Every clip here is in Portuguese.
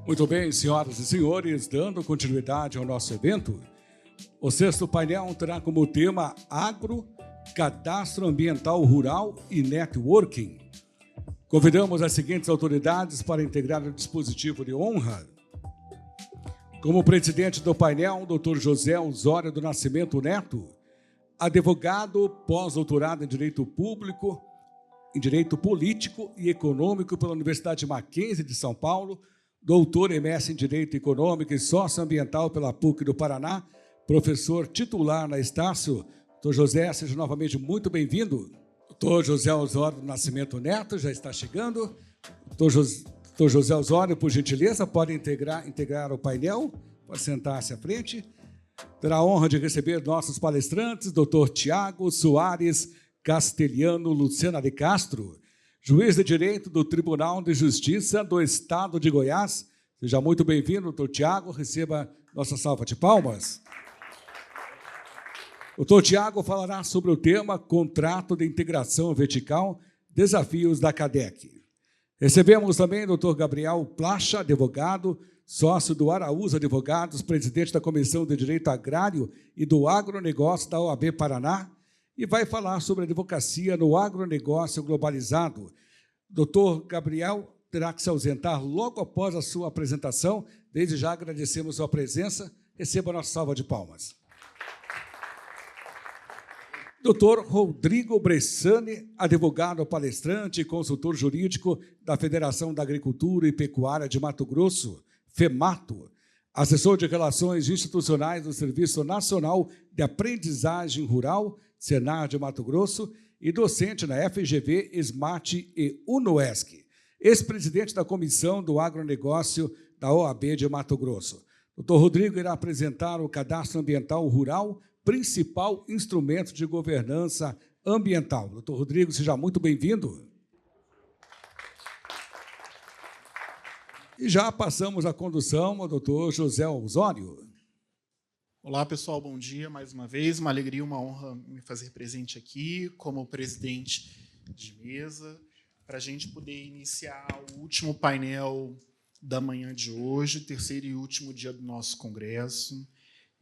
Muito bem, senhoras e senhores, dando continuidade ao nosso evento, o sexto painel terá como tema Agro, Cadastro Ambiental Rural e Networking. Convidamos as seguintes autoridades para integrar o dispositivo de honra. Como presidente do painel, Dr. José Osório do Nascimento Neto, advogado, pós-doutorado em Direito Público, em Direito Político e Econômico pela Universidade Mackenzie de São Paulo, doutor MS em Direito Econômico e Socioambiental pela PUC do Paraná, professor titular na Estácio. Dr. José, seja novamente muito bem-vindo. Dr. José Osório do Nascimento Neto já está chegando. Dr. José Osório, por gentileza, pode integrar o painel, pode sentar-se à frente. Terá a honra de receber nossos palestrantes, Dr. Tiago Soares Castelhano Lucena de Castro, juiz de Direito do Tribunal de Justiça do Estado de Goiás. Seja muito bem-vindo, doutor Tiago. Receba nossa salva de palmas. O doutor Tiago falará sobre o tema Contrato de Integração Vertical, Desafios da CADEC. Recebemos também o doutor Gabriel Placha, advogado, sócio do Araújo Advogados, presidente da Comissão de Direito Agrário e do Agronegócio da OAB Paraná, e vai falar sobre a advocacia no agronegócio globalizado. Doutor Gabriel terá que se ausentar logo após a sua apresentação. Desde já agradecemos sua presença. Receba a nossa salva de palmas. Doutor Rodrigo Bressani, advogado, palestrante e consultor jurídico da Federação da Agricultura e Pecuária de Mato Grosso, FEMATO, assessor de Relações Institucionais do Serviço Nacional de Aprendizagem Rural, Senar de Mato Grosso, e docente na FGV, SMAT e UNOESC, ex-presidente da Comissão do Agronegócio da OAB de Mato Grosso. Dr. Rodrigo irá apresentar o Cadastro Ambiental Rural, principal instrumento de governança ambiental. Dr. Rodrigo, seja muito bem-vindo. E já passamos a condução ao Dr. José Osório. Olá, pessoal, bom dia mais uma vez. Uma alegria, uma honra me fazer presente aqui como presidente de mesa para a gente poder iniciar o último painel da manhã de hoje, terceiro e último dia do nosso congresso.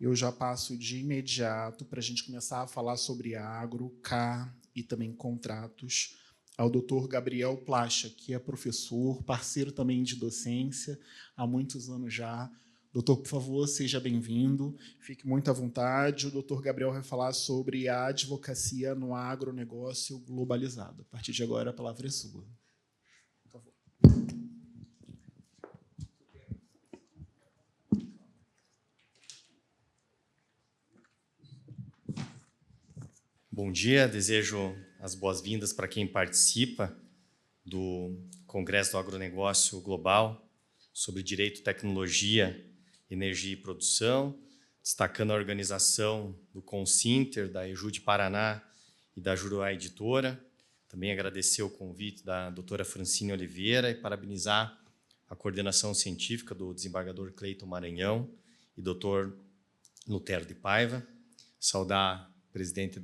Eu já passo de imediato para a gente começar a falar sobre agro, CA e também contratos ao doutor Gabriel Placha, que é professor, parceiro também de docência há muitos anos já. Doutor, por favor, seja bem-vindo, fique muito à vontade. O doutor Gabriel vai falar sobre a advocacia no agronegócio globalizado. A partir de agora, a palavra é sua. Por favor. Bom dia, desejo as boas-vindas para quem participa do Congresso do Agronegócio Global sobre Direito, Tecnologia, Energia e Produção, destacando a organização do Consinter, da EJUD Paraná e da Juruá Editora. Também agradecer o convite da doutora Francine Oliveira e parabenizar a coordenação científica do desembargador Cleiton Maranhão e doutor Lutero de Paiva. Saudar o presidente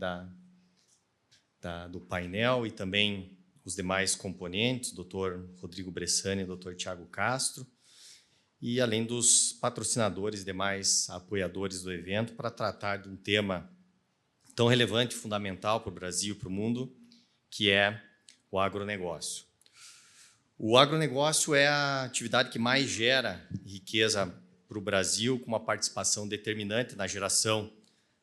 do painel e também os demais componentes, doutor Rodrigo Bressani e doutor Tiago Castro, e além dos patrocinadores e demais apoiadores do evento, para tratar de um tema tão relevante e fundamental para o Brasil e para o mundo, que é o agronegócio. O agronegócio é a atividade que mais gera riqueza para o Brasil, com uma participação determinante na geração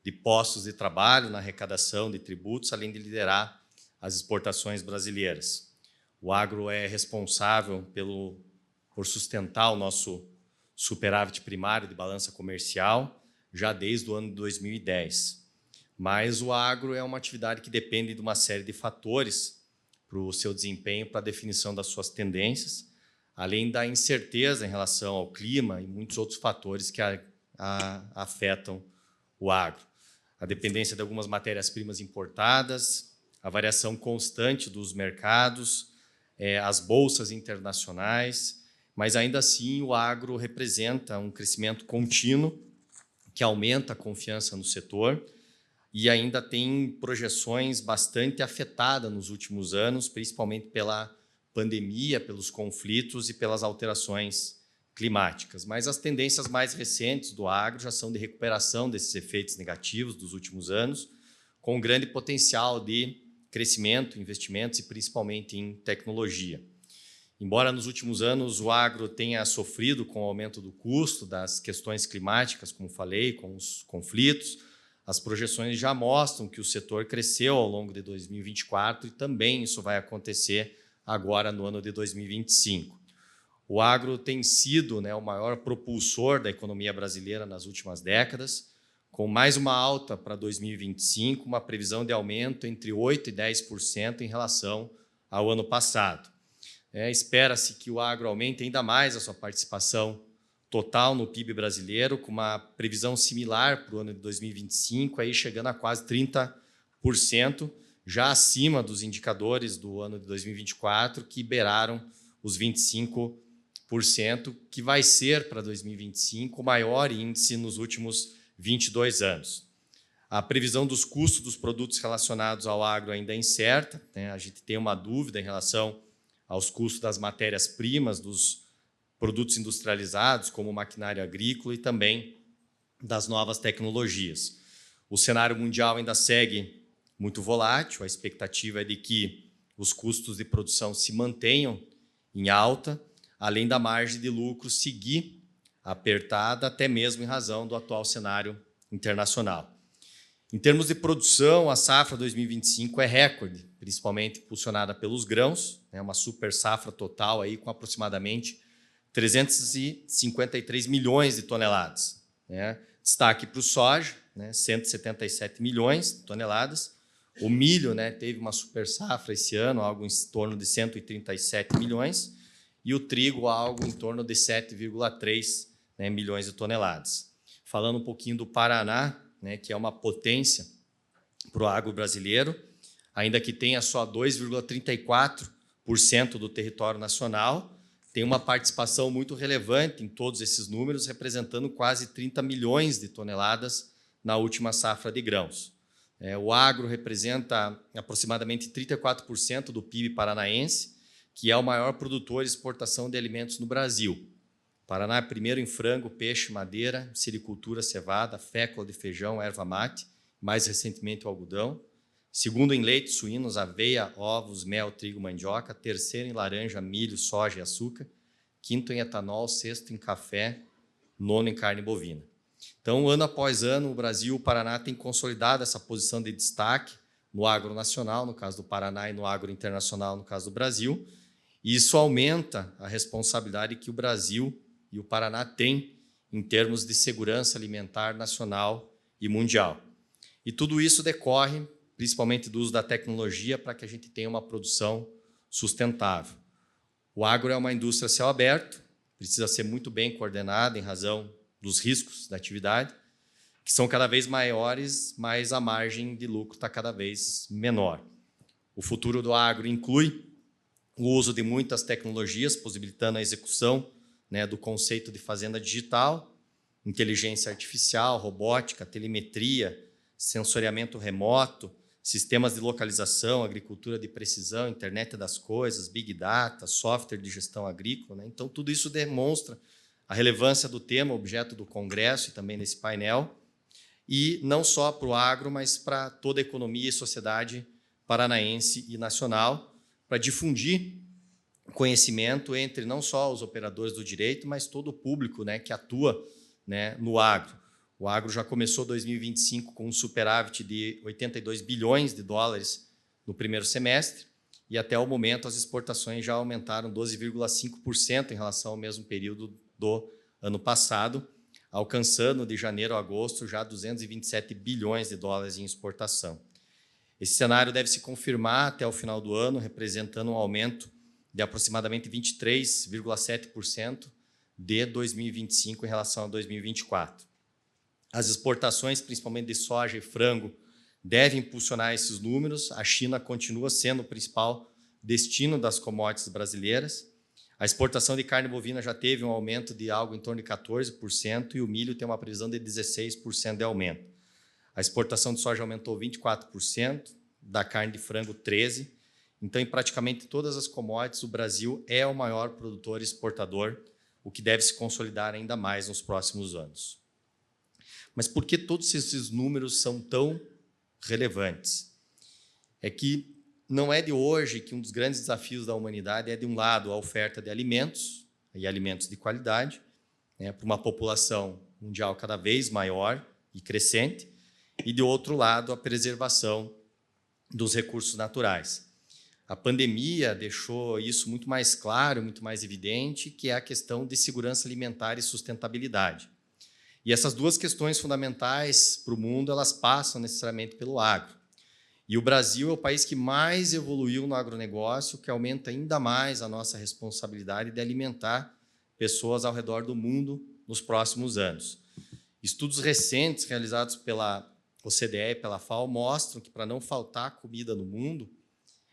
de postos de trabalho, na arrecadação de tributos, além de liderar as exportações brasileiras. O agro é responsável por sustentar o nosso superávit primário de balança comercial já desde o ano de 2010. Mas o agro é uma atividade que depende de uma série de fatores para o seu desempenho, para a definição das suas tendências, além da incerteza em relação ao clima e muitos outros fatores que afetam o agro. A dependência de algumas matérias-primas importadas, a variação constante dos mercados, as bolsas internacionais, mas ainda assim o agro representa um crescimento contínuo que aumenta a confiança no setor e ainda tem projeções bastante afetadas nos últimos anos, principalmente pela pandemia, pelos conflitos e pelas alterações climáticas. Mas as tendências mais recentes do agro já são de recuperação desses efeitos negativos dos últimos anos, com um grande potencial de crescimento, investimentos e principalmente em tecnologia. Embora nos últimos anos o agro tenha sofrido com o aumento do custo das questões climáticas, como falei, com os conflitos, as projeções já mostram que o setor cresceu ao longo de 2024 e também isso vai acontecer agora no ano de 2025. O agro tem sido, o maior propulsor da economia brasileira nas últimas décadas, com mais uma alta para 2025, uma previsão de aumento entre 8% e 10% em relação ao ano passado. Espera-se que o agro aumente ainda mais a sua participação total no PIB brasileiro, com uma previsão similar para o ano de 2025, aí chegando a quase 30%, já acima dos indicadores do ano de 2024, que beiraram os 25%, que vai ser para 2025 o maior índice nos últimos 22 anos. A previsão dos custos dos produtos relacionados ao agro ainda é incerta, a gente tem uma dúvida em relação aos custos das matérias-primas, dos produtos industrializados, como maquinário agrícola e também das novas tecnologias. O cenário mundial ainda segue muito volátil, a expectativa é de que os custos de produção se mantenham em alta, além da margem de lucro seguir apertada, até mesmo em razão do atual cenário internacional. Em termos de produção, a safra 2025 é recorde, principalmente impulsionada pelos grãos, uma super safra total aí com aproximadamente 353 milhões de toneladas. Destaque para o soja, 177 milhões de toneladas. O milho teve uma super safra esse ano, algo em torno de 137 milhões, e o trigo algo em torno de 7,3 milhões de toneladas. Falando um pouquinho do Paraná, que é uma potência para o agro brasileiro, ainda que tenha só 2,34% do território nacional, tem uma participação muito relevante em todos esses números, representando quase 30 milhões de toneladas na última safra de grãos. O agro representa aproximadamente 34% do PIB paranaense, que é o maior produtor de exportação de alimentos no Brasil. Paraná é primeiro em frango, peixe, madeira, sericultura, cevada, fécula de feijão, erva mate, mais recentemente o algodão. Segundo em leite, suínos, aveia, ovos, mel, trigo, mandioca. Terceiro em laranja, milho, soja e açúcar. Quinto em etanol, sexto em café, nono em carne bovina. Então, ano após ano, o Brasil, o Paraná tem consolidado essa posição de destaque no agro nacional, no caso do Paraná, e no agro internacional, no caso do Brasil. E isso aumenta a responsabilidade que o Brasil e o Paraná têm em termos de segurança alimentar nacional e mundial. E tudo isso decorre principalmente do uso da tecnologia para que a gente tenha uma produção sustentável. O agro é uma indústria a céu aberto, precisa ser muito bem coordenada em razão dos riscos da atividade, que são cada vez maiores, mas a margem de lucro está cada vez menor. O futuro do agro inclui o uso de muitas tecnologias, possibilitando a execução do conceito de fazenda digital, inteligência artificial, robótica, telemetria, sensoriamento remoto, sistemas de localização, agricultura de precisão, internet das coisas, big data, software de gestão agrícola. Então, tudo isso demonstra a relevância do tema, objeto do Congresso e também desse painel, e não só para o agro, mas para toda a economia e sociedade paranaense e nacional, para difundir conhecimento entre não só os operadores do direito, mas todo o público que atua no agro. O agro já começou 2025 com um superávit de 82 bilhões de dólares no primeiro semestre, e até o momento as exportações já aumentaram 12,5% em relação ao mesmo período do ano passado, alcançando de janeiro a agosto já 227 bilhões de dólares em exportação. Esse cenário deve se confirmar até o final do ano, representando um aumento de aproximadamente 23,7% de 2025 em relação a 2024. As exportações, principalmente de soja e frango, devem impulsionar esses números. A China continua sendo o principal destino das commodities brasileiras. A exportação de carne bovina já teve um aumento de algo em torno de 14% e o milho tem uma previsão de 16% de aumento. A exportação de soja aumentou 24%, da carne de frango 13%. Então, em praticamente todas as commodities, o Brasil é o maior produtor e exportador o que deve se consolidar ainda mais nos próximos anos. Mas por que todos esses números são tão relevantes? É que não é de hoje que um dos grandes desafios da humanidade é, de um lado, a oferta de alimentos, e alimentos de qualidade, né, para uma população mundial cada vez maior e crescente, e, de outro lado, a preservação dos recursos naturais. A pandemia deixou isso muito mais claro, muito mais evidente, que é a questão de segurança alimentar e sustentabilidade. E essas duas questões fundamentais para o mundo, elas passam necessariamente pelo agro. E o Brasil é o país que mais evoluiu no agronegócio, que aumenta ainda mais a nossa responsabilidade de alimentar pessoas ao redor do mundo nos próximos anos. Estudos recentes realizados pela OCDE e pela FAO mostram que, para não faltar comida no mundo,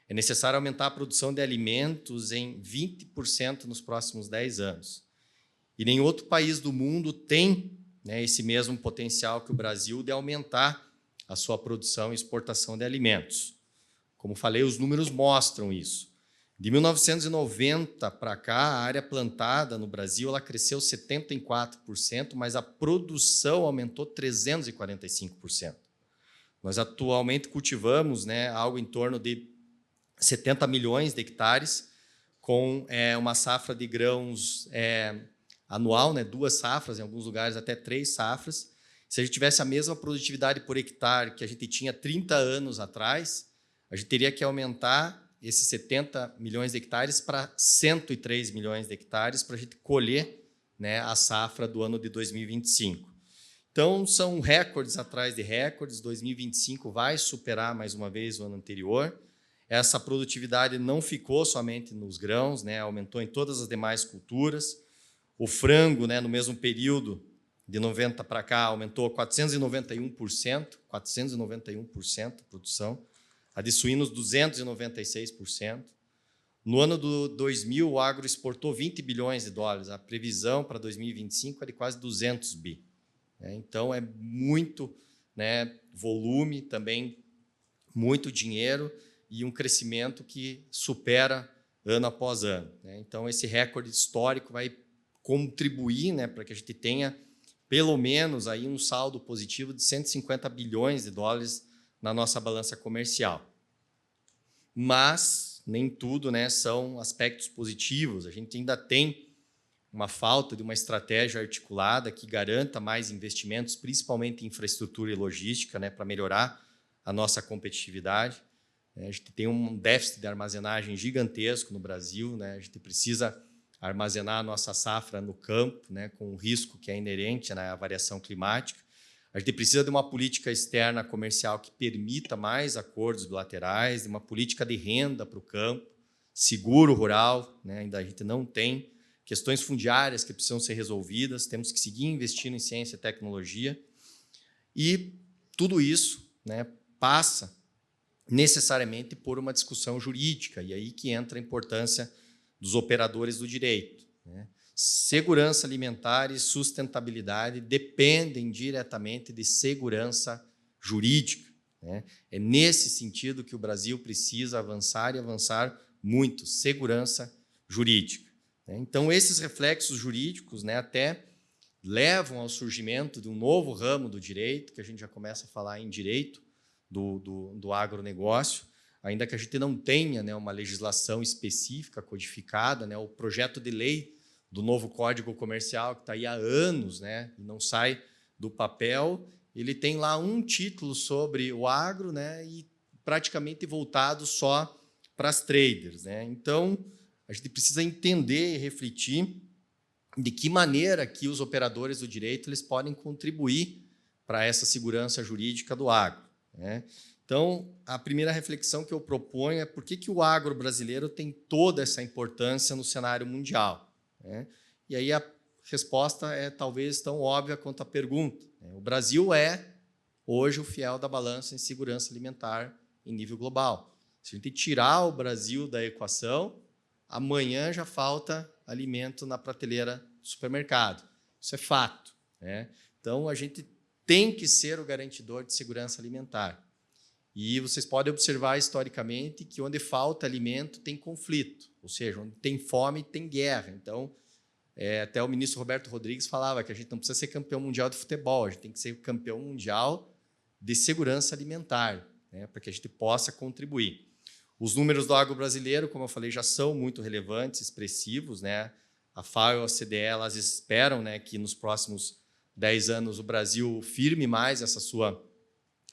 é necessário aumentar a produção de alimentos em 20% nos próximos 10 anos. E nenhum outro país do mundo tem, né, esse mesmo potencial que o Brasil de aumentar a sua produção e exportação de alimentos. Como falei, os números mostram isso. De 1990 para cá, a área plantada no Brasil ela cresceu 74%, mas a produção aumentou 345%. Nós atualmente cultivamos, né, algo em torno de 70 milhões de hectares, com uma safra de grãos anual, né, 2 safras, em alguns lugares até 3 safras. Se a gente tivesse a mesma produtividade por hectare que a gente tinha 30 anos atrás, a gente teria que aumentar esses 70 milhões de hectares para 103 milhões de hectares para a gente colher, né, a safra do ano de 2025. Então, são recordes atrás de recordes. 2025 vai superar mais uma vez o ano anterior. Essa produtividade não ficou somente nos grãos, né, aumentou em todas as demais culturas. O frango, né, no mesmo período, de 90 para cá, aumentou 491% a produção. A de suínos, 296%. No ano do 2000, o agro exportou 20 bilhões de dólares. A previsão para 2025 é de quase 200 bi. Então, é muito, né, volume, também muito dinheiro e um crescimento que supera ano após ano. Então, esse recorde histórico vai contribuir, né, para que a gente tenha, pelo menos, aí um saldo positivo de 150 bilhões de dólares na nossa balança comercial. Mas nem tudo, né, são aspectos positivos. A gente ainda tem uma falta de uma estratégia articulada que garanta mais investimentos, principalmente em infraestrutura e logística, né, para melhorar a nossa competitividade. A gente tem um déficit de armazenagem gigantesco no Brasil, né? A gente precisa armazenar a nossa safra no campo, né, com o risco que é inerente, né, à variação climática. A gente precisa de uma política externa comercial que permita mais acordos bilaterais, de uma política de renda para o campo, seguro rural, né? Ainda a gente não tem. Questões fundiárias que precisam ser resolvidas, temos que seguir investindo em ciência e tecnologia. E tudo isso, né, passa necessariamente por uma discussão jurídica, e aí que entra a importância dos operadores do direito, né? Segurança alimentar e sustentabilidade dependem diretamente de segurança jurídica, né? É nesse sentido que o Brasil precisa avançar e avançar muito, segurança jurídica. Então, esses reflexos jurídicos, né, até levam ao surgimento de um novo ramo do direito, que a gente já começa a falar em direito do agronegócio, ainda que a gente não tenha, né, uma legislação específica, codificada, né, o projeto de lei do novo Código Comercial, que está aí há anos, né, e não sai do papel, ele tem lá um título sobre o agro, né, e praticamente voltado só para as traders, né? Então, a gente precisa entender e refletir de que maneira que os operadores do direito eles podem contribuir para essa segurança jurídica do agro, né? Então, a primeira reflexão que eu proponho é por que o agro brasileiro tem toda essa importância no cenário mundial, né? E aí a resposta é talvez tão óbvia quanto a pergunta, né? O Brasil é, hoje, o fiel da balança em segurança alimentar em nível global. Se a gente tirar o Brasil da equação, amanhã já falta alimento na prateleira do supermercado. Isso é fato, né? Então, a gente tem que ser o garantidor de segurança alimentar. E vocês podem observar historicamente que onde falta alimento tem conflito, ou seja, onde tem fome tem guerra. Então, até o ministro Roberto Rodrigues falava que a gente não precisa ser campeão mundial de futebol, a gente tem que ser campeão mundial de segurança alimentar, né, para que a gente possa contribuir. Os números do agro brasileiro, como eu falei, já são muito relevantes, expressivos, né? A FAO e a OCDE, elas esperam, né, que nos próximos 10 anos o Brasil firme mais essa sua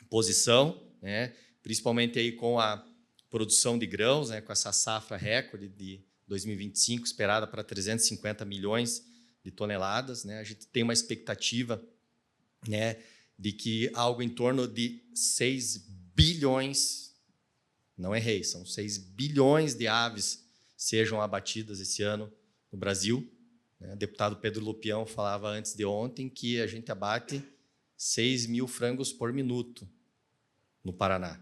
posição, né, principalmente aí com a produção de grãos, né, com essa safra recorde de 2025, esperada para 350 milhões de toneladas. Né? A gente tem uma expectativa, né, de que algo em torno de 6 bilhões, não errei, são 6 bilhões de aves sejam abatidas esse ano no Brasil. O deputado Pedro Lupião falava antes de ontem que a gente abate 6 mil frangos por minuto no Paraná,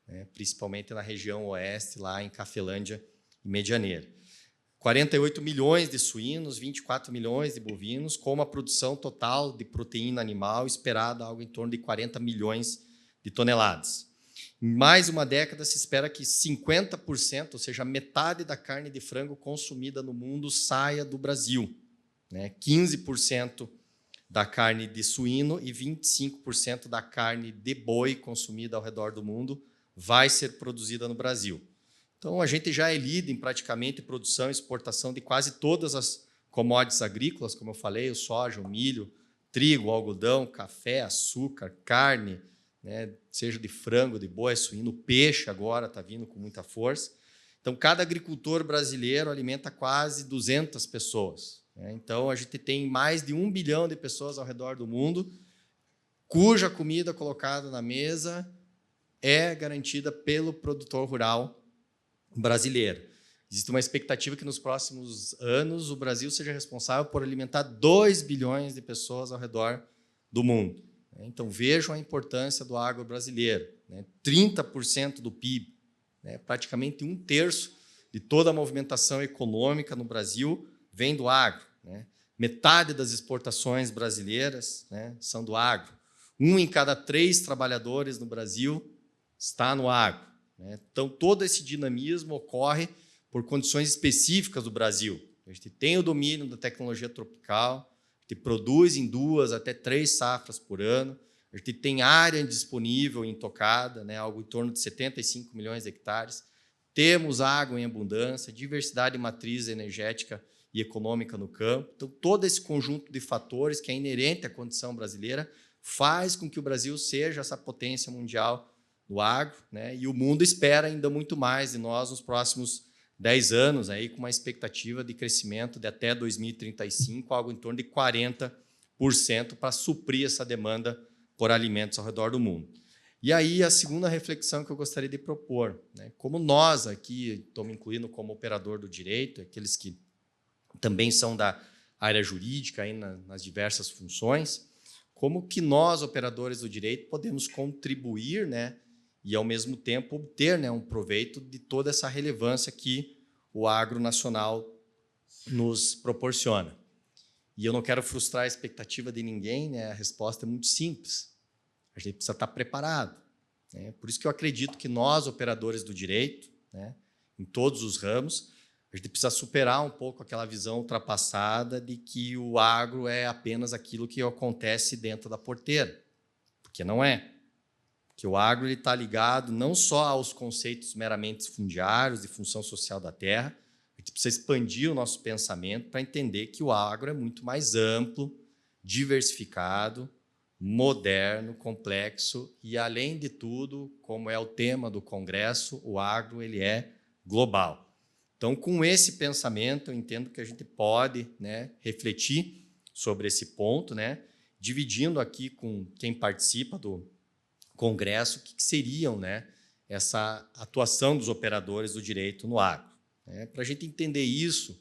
né? Principalmente na região oeste, lá em Cafelândia e Medianeira. 48 milhões de suínos, 24 milhões de bovinos, com uma produção total de proteína animal esperada algo em torno de 40 milhões de toneladas. Em mais uma década, se espera que 50%, ou seja, metade da carne de frango consumida no mundo saia do Brasil, né? 15% da carne de suíno e 25% da carne de boi consumida ao redor do mundo vai ser produzida no Brasil. Então, a gente já é líder em praticamente produção e exportação de quase todas as commodities agrícolas, como eu falei, o soja, o milho, trigo, algodão, café, açúcar, carne, né, seja de frango, de boi, suíno, peixe agora está vindo com muita força. Então, cada agricultor brasileiro alimenta quase 200 pessoas. Né? Então, a gente tem mais de 1 bilhão de pessoas ao redor do mundo cuja comida colocada na mesa é garantida pelo produtor rural brasileiro. Existe uma expectativa que nos próximos anos o Brasil seja responsável por alimentar 2 bilhões de pessoas ao redor do mundo. Então, vejam a importância do agro brasileiro. 30% do PIB, praticamente 1/3 de toda a movimentação econômica no Brasil vem do agro. Metade das exportações brasileiras são do agro. 1 em cada 3 trabalhadores no Brasil está no agro. Então, todo esse dinamismo ocorre por condições específicas do Brasil. A gente tem o domínio da tecnologia tropical, a gente produz em 2 até 3 safras por ano, a gente tem área disponível intocada, algo em torno de 75 milhões de hectares, temos água em abundância, diversidade matriz energética e econômica no campo. Então, todo esse conjunto de fatores que é inerente à condição brasileira faz com que o Brasil seja essa potência mundial do agro, e o mundo espera ainda muito mais de nós nos próximos 10 anos, aí, com uma expectativa de crescimento de até 2035, algo em torno de 40% para suprir essa demanda por alimentos ao redor do mundo. E aí a segunda reflexão que eu gostaria de propor, como nós aqui, estou me incluindo como operador do direito, aqueles que também são da área jurídica aí nas diversas funções, como que nós, operadores do direito, podemos contribuir, e, ao mesmo tempo, obter um proveito de toda essa relevância que o agro nacional nos proporciona. E eu não quero frustrar a expectativa de ninguém, a resposta é muito simples. A gente precisa estar preparado. Por isso que eu acredito que nós, operadores do direito, em todos os ramos, a gente precisa superar um pouco aquela visão ultrapassada de que o agro é apenas aquilo que acontece dentro da porteira, porque não é. Que o agro está ligado não só aos conceitos meramente fundiários, de função social da terra, a gente precisa expandir o nosso pensamento para entender que o agro é muito mais amplo, diversificado, moderno, complexo e, além de tudo, como é o tema do Congresso, o agro ele é global. Então, com esse pensamento, eu entendo que a gente pode refletir sobre esse ponto, dividindo aqui com quem participa do Congresso, o que seriam essa atuação dos operadores do direito no agro. Para a gente entender isso,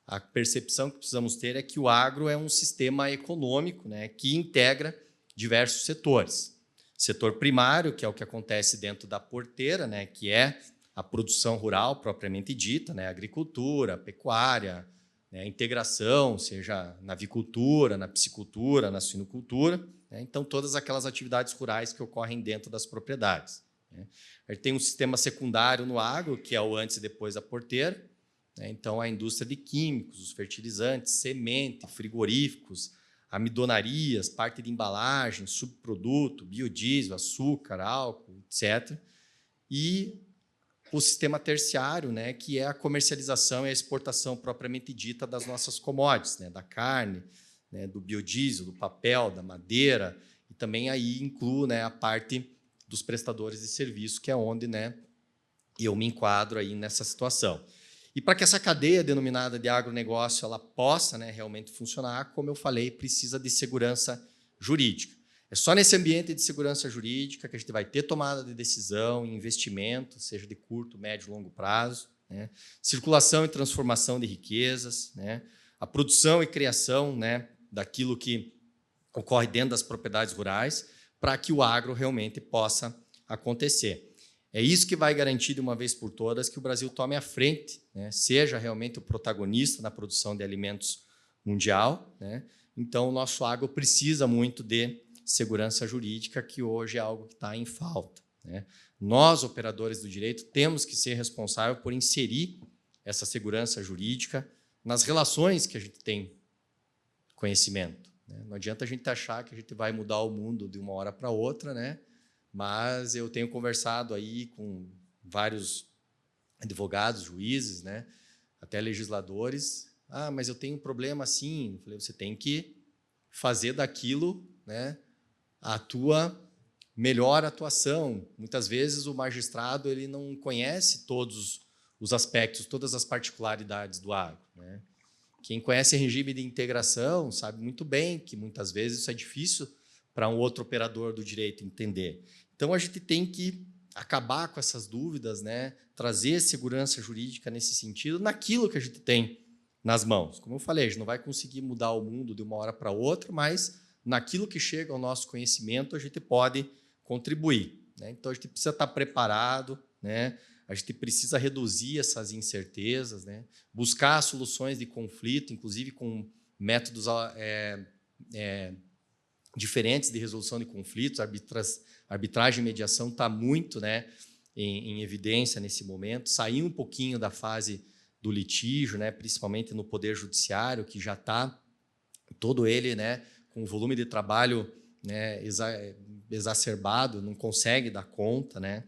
a percepção que precisamos ter é que o agro é um sistema econômico que integra diversos setores. Setor primário, que é o que acontece dentro da porteira, que é a produção rural propriamente dita, a agricultura, a pecuária, a integração, seja na avicultura, na piscicultura, na suinocultura. Então, todas aquelas atividades rurais que ocorrem dentro das propriedades. A gente tem um sistema secundário no agro, que é o antes e depois da porteira, né? Então, a indústria de químicos, os fertilizantes, semente, frigoríficos, amidonarias, parte de embalagem, subproduto, biodiesel, açúcar, álcool, etc. E o sistema terciário, né, que é a comercialização e a exportação propriamente dita das nossas commodities, né, da carne, né, do biodiesel, do papel, da madeira, e também aí incluo, né, a parte dos prestadores de serviço, que é onde, né, eu me enquadro aí nessa situação. E para que essa cadeia denominada de agronegócio ela possa, né, realmente funcionar, como eu falei, precisa de segurança jurídica. É só nesse ambiente de segurança jurídica que a gente vai ter tomada de decisão, investimento, seja de curto, médio e longo prazo, né, circulação e transformação de riquezas, né, a produção e criação, né, daquilo que ocorre dentro das propriedades rurais, para que o agro realmente possa acontecer. É isso que vai garantir, de uma vez por todas, que o Brasil tome a frente, né, seja realmente o protagonista na produção de alimentos mundial, né. Então, o nosso agro precisa muito de segurança jurídica, que hoje é algo que está em falta, né. Nós, operadores do direito, temos que ser responsáveis por inserir essa segurança jurídica nas relações que a gente tem conhecimento, né. Não adianta a gente achar que a gente vai mudar o mundo de uma hora para outra, né? Mas eu tenho conversado aí com vários advogados, juízes, né, até legisladores. Ah, mas eu tenho um problema assim. Eu falei, você tem que fazer daquilo, né, a tua melhor atuação. Muitas vezes o magistrado ele não conhece todos os aspectos, todas as particularidades do agro, né? Quem conhece regime de integração sabe muito bem que muitas vezes isso é difícil para um outro operador do direito entender. Então, a gente tem que acabar com essas dúvidas, né? Trazer segurança jurídica nesse sentido, naquilo que a gente tem nas mãos. Como eu falei, a gente não vai conseguir mudar o mundo de uma hora para outra, mas naquilo que chega ao nosso conhecimento, a gente pode contribuir, né? Então, a gente precisa estar preparado, né? A gente precisa reduzir essas incertezas, né? Buscar soluções de conflito, inclusive com métodos diferentes de resolução de conflitos. Arbitragem e mediação está muito, né, em evidência nesse momento. Sair um pouquinho da fase do litígio, né, principalmente no Poder Judiciário, que já está todo ele, né, com um volume de trabalho, né, exacerbado, não consegue dar conta, né?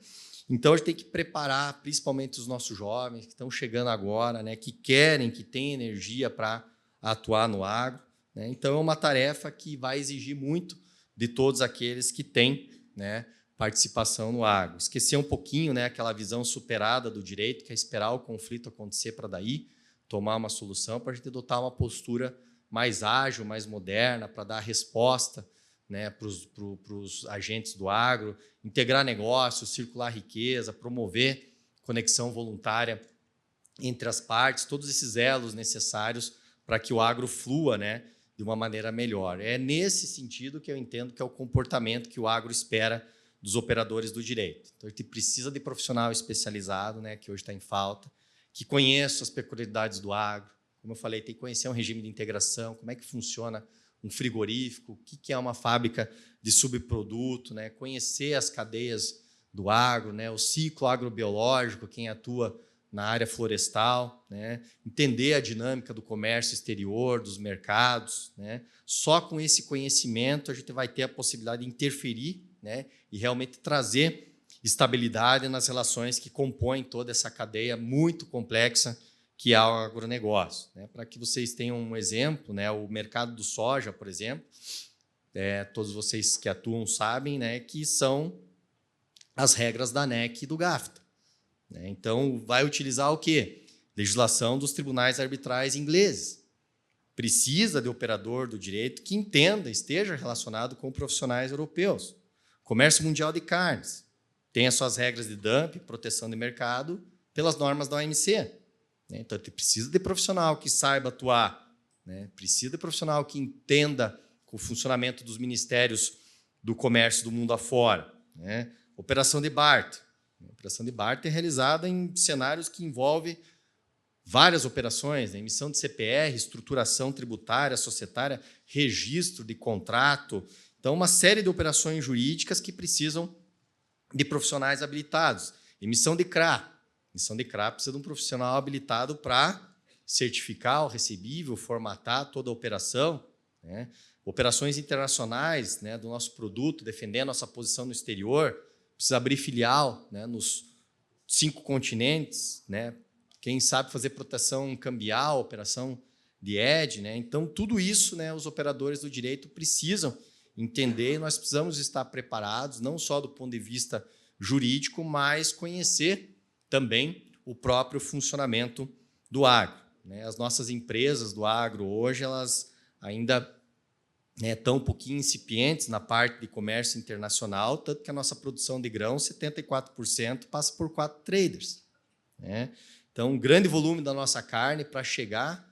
Então, a gente tem que preparar, principalmente os nossos jovens que estão chegando agora, né, que querem, que têm energia para atuar no agro, né? Então, é uma tarefa que vai exigir muito de todos aqueles que têm, né, participação no agro. Esquecer um pouquinho, né, aquela visão superada do direito, que é esperar o conflito acontecer para daí tomar uma solução, para a gente adotar uma postura mais ágil, mais moderna, para dar resposta, né, para os agentes do agro, integrar negócios, circular riqueza, promover conexão voluntária entre as partes, todos esses elos necessários para que o agro flua, né, de uma maneira melhor. É nesse sentido que eu entendo que é o comportamento que o agro espera dos operadores do direito. Então, a gente precisa de profissional especializado, né, que hoje está em falta, que conheça as peculiaridades do agro. Como eu falei, tem que conhecer um regime de integração, como é que funciona um frigorífico, o que é uma fábrica de subproduto, né, conhecer as cadeias do agro, né, o ciclo agrobiológico, quem atua na área florestal, né? Entender a dinâmica do comércio exterior, dos mercados, né? Só com esse conhecimento a gente vai ter a possibilidade de interferir, né, e realmente trazer estabilidade nas relações que compõem toda essa cadeia muito complexa que é o agronegócio, né? Para que vocês tenham um exemplo, né, o mercado do soja, por exemplo, todos vocês que atuam sabem, né, que são as regras da ANEC e do GAFTA. Então, vai utilizar o quê? Legislação dos tribunais arbitrais ingleses. Precisa de operador do direito que entenda, esteja relacionado com profissionais europeus. Comércio mundial de carnes tem as suas regras de dumping, proteção de mercado, pelas normas da OMC. Então, precisa de profissional que saiba atuar, né? Precisa de profissional que entenda o funcionamento dos ministérios do comércio do mundo afora, né? Operação de barter. A operação de barter é realizada em cenários que envolvem várias operações, né? Emissão de CPR, estruturação tributária, societária, registro de contrato. Então, uma série de operações jurídicas que precisam de profissionais habilitados. Emissão de CRA, Emissão de CRA precisa de um profissional habilitado para certificar o recebível, formatar toda a operação, né? Operações internacionais, né, do nosso produto, defendendo nossa posição no exterior, precisa abrir filial, né, nos 5 continentes, né? Quem sabe fazer proteção cambial, operação de hedge, né? Então, tudo isso, né, os operadores do direito precisam entender, e nós precisamos estar preparados, não só do ponto de vista jurídico, mas conhecer também o próprio funcionamento do agro, né? As nossas empresas do agro hoje, elas ainda estão um pouquinho incipientes na parte de comércio internacional, tanto que a nossa produção de grão, 74%, passa por 4 traders, né? Então, um grande volume da nossa carne, para chegar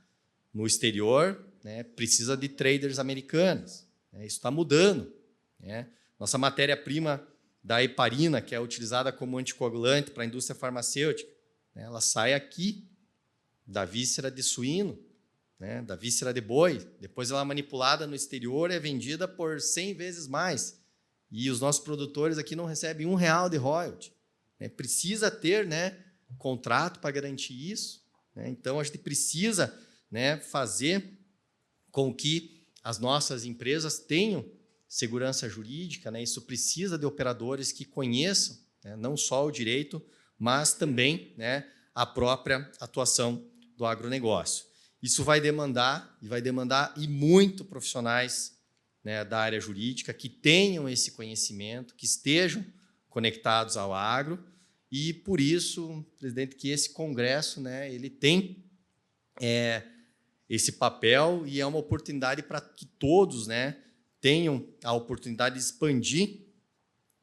no exterior, né, precisa de traders americanos, né? Isso está mudando, né? Nossa matéria-prima da heparina, que é utilizada como anticoagulante para a indústria farmacêutica, né, ela sai aqui da víscera de suíno, né, da víscera de boi, depois ela é manipulada no exterior e é vendida por 100 vezes mais. E os nossos produtores aqui não recebem R$1 de royalty, né? Precisa ter, né, contrato para garantir isso, né? Então, a gente precisa, né, fazer com que as nossas empresas tenham segurança jurídica, né? Isso precisa de operadores que conheçam, né, não só o direito, mas também, né, a própria atuação do agronegócio. Isso vai demandar e muito profissionais, né, da área jurídica que tenham esse conhecimento, que estejam conectados ao agro, e por isso, presidente, que esse congresso, né, ele tem esse papel e é uma oportunidade para que todos, né, tenham a oportunidade de expandir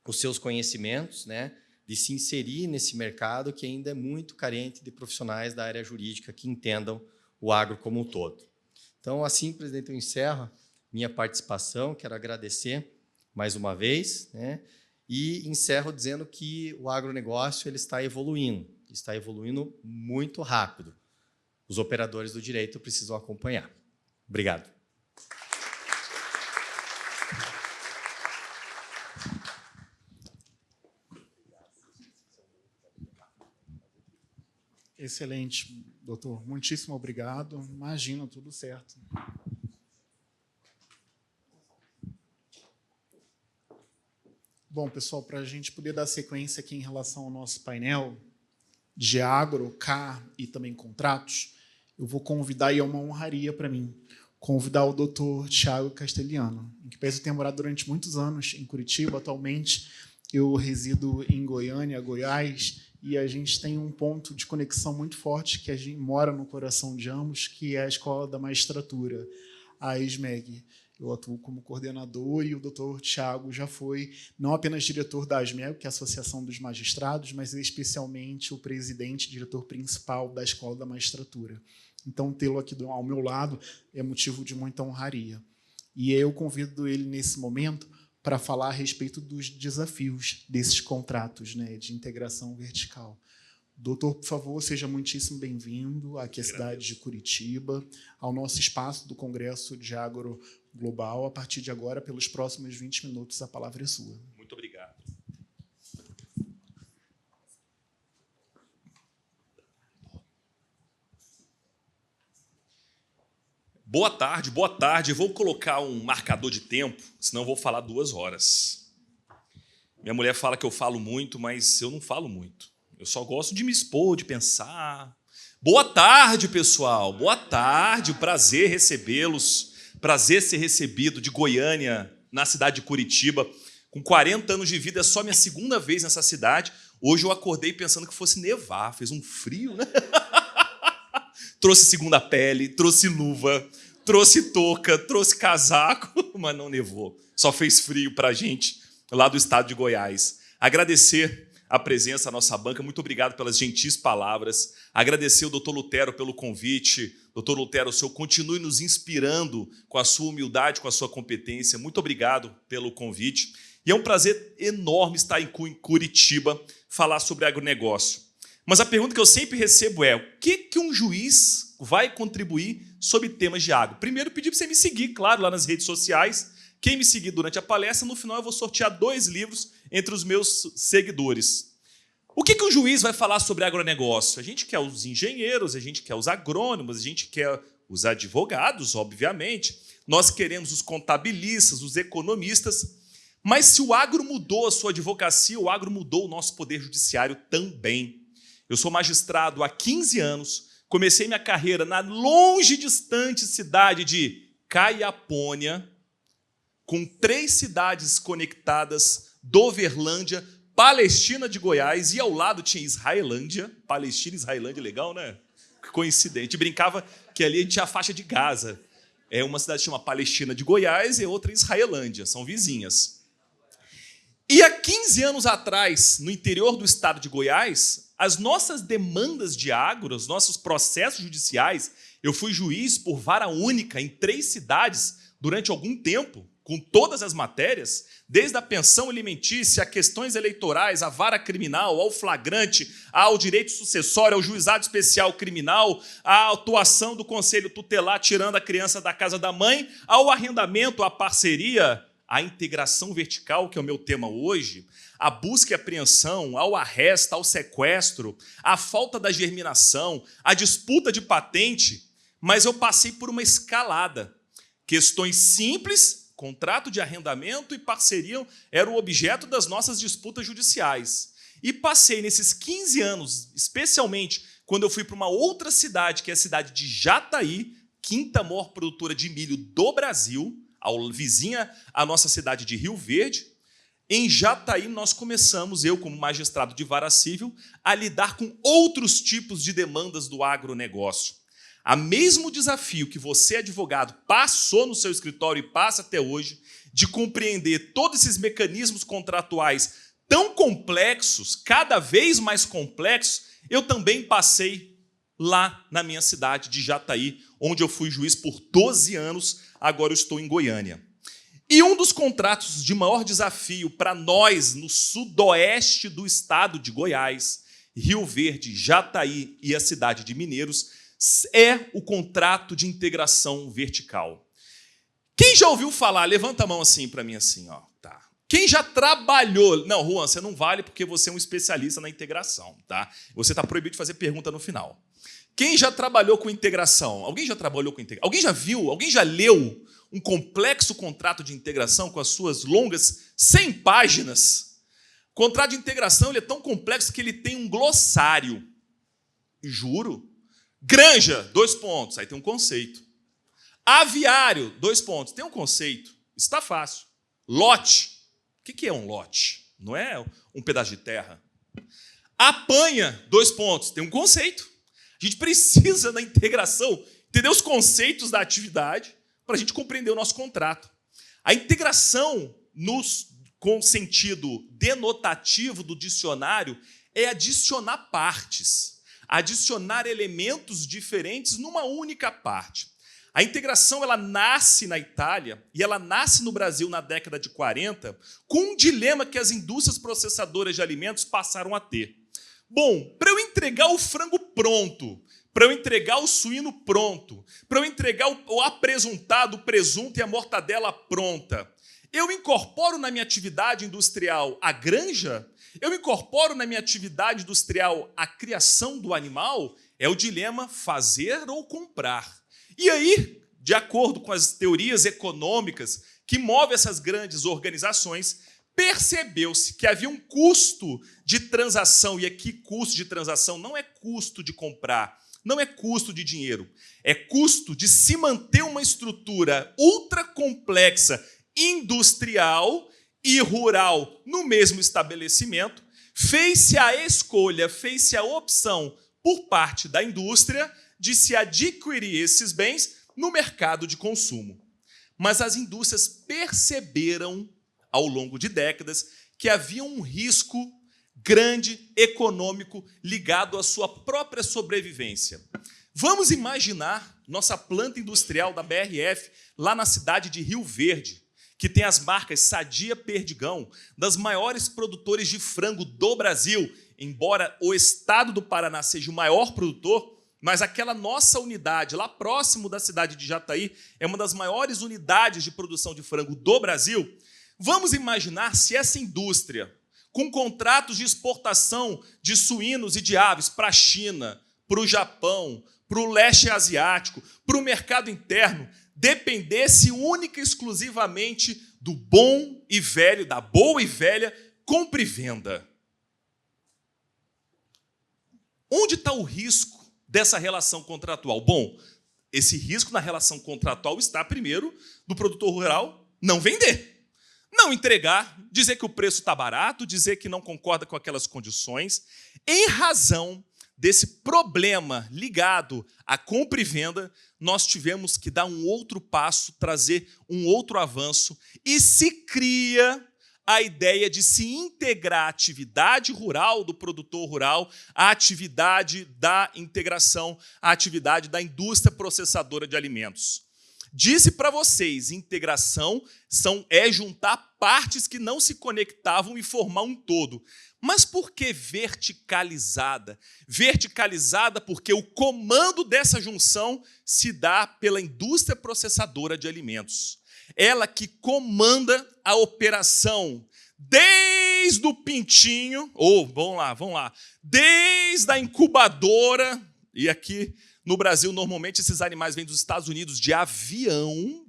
os seus conhecimentos, né, de se inserir nesse mercado que ainda é muito carente de profissionais da área jurídica que entendam o agro como um todo. Então, assim, presidente, eu encerro minha participação, quero agradecer mais uma vez, né, e encerro dizendo que o agronegócio ele está evoluindo muito rápido. Os operadores do direito precisam acompanhar. Obrigado. Excelente, doutor. Muitíssimo obrigado. Imagina, tudo certo. Bom, pessoal, para a gente poder dar sequência aqui em relação ao nosso painel de agro, CA e também contratos, eu vou convidar, e é uma honraria para mim, convidar o doutor Tiago Castelhano, em que pese eu ter morado durante muitos anos em Curitiba. Atualmente, eu resido em Goiânia, Goiás, e a gente tem um ponto de conexão muito forte que a gente mora no coração de ambos, que é a Escola da Magistratura, a ESMEG. Eu atuo como coordenador e o doutor Tiago já foi não apenas diretor da ASMEG, que é a Associação dos Magistrados, mas especialmente o presidente, diretor principal da Escola da Magistratura. Então, tê-lo aqui ao meu lado é motivo de muita honraria. E eu convido ele, nesse momento, para falar a respeito dos desafios desses contratos, né, de integração vertical. Doutor, por favor, seja muitíssimo bem-vindo aqui à cidade de Curitiba, ao nosso espaço do Congresso de Agro Global. A partir de agora, pelos próximos 20 minutos, a palavra é sua. Muito obrigado. Boa tarde, boa tarde. Eu vou colocar um marcador de tempo, senão eu vou falar 2 horas. Minha mulher fala que eu falo muito, mas eu não falo muito. Eu só gosto de me expor, de pensar. Boa tarde, pessoal. Boa tarde. Prazer recebê-los. Prazer ser recebido de Goiânia, na cidade de Curitiba. Com 40 anos de vida, é só minha 2ª vez nessa cidade. Hoje eu acordei pensando que fosse nevar. Fez um frio, né? Trouxe segunda pele, trouxe luva, trouxe touca, trouxe casaco, mas não nevou. Só fez frio para a gente lá do estado de Goiás. Agradecer a presença da nossa banca. Muito obrigado pelas gentis palavras. Agradecer ao doutor Lutero pelo convite. Doutor Lutero, o senhor continue nos inspirando com a sua humildade, com a sua competência. Muito obrigado pelo convite. E é um prazer enorme estar em Curitiba, falar sobre agronegócio. Mas a pergunta que eu sempre recebo é: o que um juiz vai contribuir sobre temas de agro? Primeiro, pedir para você me seguir, claro, lá nas redes sociais. Quem me seguir durante a palestra, no final eu vou sortear 2 livros entre os meus seguidores. O que o juiz vai falar sobre agronegócio? A gente quer os engenheiros, a gente quer os agrônomos, a gente quer os advogados, obviamente. Nós queremos os contabilistas, os economistas. Mas se o agro mudou a sua advocacia, o agro mudou o nosso poder judiciário também. Eu sou magistrado há 15 anos, comecei minha carreira na longe distante cidade de Caiapônia, com 3 cidades conectadas, Doverlândia, Palestina de Goiás, e ao lado tinha Israelândia. Palestina e Israelândia, legal, né? Que coincidente. A gente brincava que ali a gente tinha a faixa de Gaza. Uma cidade que chama Palestina de Goiás e outra Israelândia, são vizinhas. E há 15 anos atrás, no interior do estado de Goiás, as nossas demandas de agro, os nossos processos judiciais, eu fui juiz por vara única em 3 cidades durante algum tempo, com todas as matérias, desde a pensão alimentícia, a questões eleitorais, a vara criminal, ao flagrante, ao direito sucessório, ao juizado especial criminal, à atuação do conselho tutelar tirando a criança da casa da mãe, ao arrendamento, à parceria, à integração vertical, que é o meu tema hoje, à busca e apreensão, ao arresto, ao sequestro, à falta da germinação, à disputa de patente, mas eu passei por uma escalada. Questões simples, contrato de arrendamento e parceria eram o objeto das nossas disputas judiciais. E passei nesses 15 anos, especialmente quando eu fui para uma outra cidade, que é a cidade de Jataí, 5ª maior produtora de milho do Brasil, vizinha à nossa cidade de Rio Verde. Em Jataí, nós começamos, eu como magistrado de vara civil, a lidar com outros tipos de demandas do agronegócio. O mesmo desafio que você, advogado, passou no seu escritório e passa até hoje, de compreender todos esses mecanismos contratuais tão complexos, cada vez mais complexos, eu também passei lá na minha cidade de Jataí, onde eu fui juiz por 12 anos, agora eu estou em Goiânia. E um dos contratos de maior desafio para nós, no sudoeste do estado de Goiás, Rio Verde, Jataí e a cidade de Mineiros, é o contrato de integração vertical. Quem já ouviu falar? Levanta a mão assim para mim, assim, ó. Tá. Quem já trabalhou... Não, Juan, você não vale porque você é um especialista na integração, tá? Você está proibido de fazer pergunta no final. Quem já trabalhou com integração? Alguém já trabalhou com integração? Alguém já viu? Alguém já leu um complexo contrato de integração com as suas longas 100 páginas? O contrato de integração ele é tão complexo que ele tem um glossário. Juro. Granja, 2 pontos, aí tem um conceito. Aviário, 2 pontos, tem um conceito. Isso está fácil. Lote. O que é um lote? Não é um pedaço de terra. Apanha, 2 pontos, tem um conceito. A gente precisa, na integração, entender os conceitos da atividade para a gente compreender o nosso contrato. A integração, com sentido denotativo do dicionário, é adicionar partes. Adicionar elementos diferentes numa única parte. A integração ela nasce na Itália e ela nasce no Brasil na década de 40 com um dilema que as indústrias processadoras de alimentos passaram a ter. Bom, para eu entregar o frango pronto, para eu entregar o suíno pronto, para eu entregar o apresuntado, o presunto e a mortadela pronta, eu incorporo na minha atividade industrial a granja? Eu incorporo na minha atividade industrial a criação do animal? É o dilema fazer ou comprar. E aí, de acordo com as teorias econômicas que movem essas grandes organizações, percebeu-se que havia um custo de transação, e aqui custo de transação não é custo de comprar, não é custo de dinheiro, é custo de se manter uma estrutura ultra complexa, industrial e rural no mesmo estabelecimento. Fez-se a escolha, fez-se a opção por parte da indústria de se adquirir esses bens no mercado de consumo. Mas as indústrias perceberam, ao longo de décadas, que havia um risco grande econômico ligado à sua própria sobrevivência. Vamos imaginar nossa planta industrial da BRF lá na cidade de Rio Verde, que tem as marcas Sadia, Perdigão, das maiores produtores de frango do Brasil, embora o estado do Paraná seja o maior produtor, mas aquela nossa unidade, lá próximo da cidade de Jataí, é uma das maiores unidades de produção de frango do Brasil. Vamos imaginar se essa indústria, com contratos de exportação de suínos e de aves para a China, para o Japão, para o leste asiático, para o mercado interno, dependesse única e exclusivamente do bom e velho, da boa e velha compra e venda. Onde está o risco dessa relação contratual? Bom, esse risco na relação contratual está, primeiro, do produtor rural não vender, não entregar, dizer que o preço está barato, dizer que não concorda com aquelas condições, em razão desse problema ligado à compra e venda, nós tivemos que dar um outro passo, trazer um outro avanço, e se cria a ideia de se integrar a atividade rural do produtor rural à atividade da integração, à atividade da indústria processadora de alimentos. Disse para vocês, integração é juntar partes que não se conectavam e formar um todo. Mas por que verticalizada? Verticalizada porque o comando dessa junção se dá pela indústria processadora de alimentos. Ela que comanda a operação desde o pintinho, vamos lá, desde a incubadora, e aqui no Brasil, normalmente, esses animais vêm dos Estados Unidos de avião,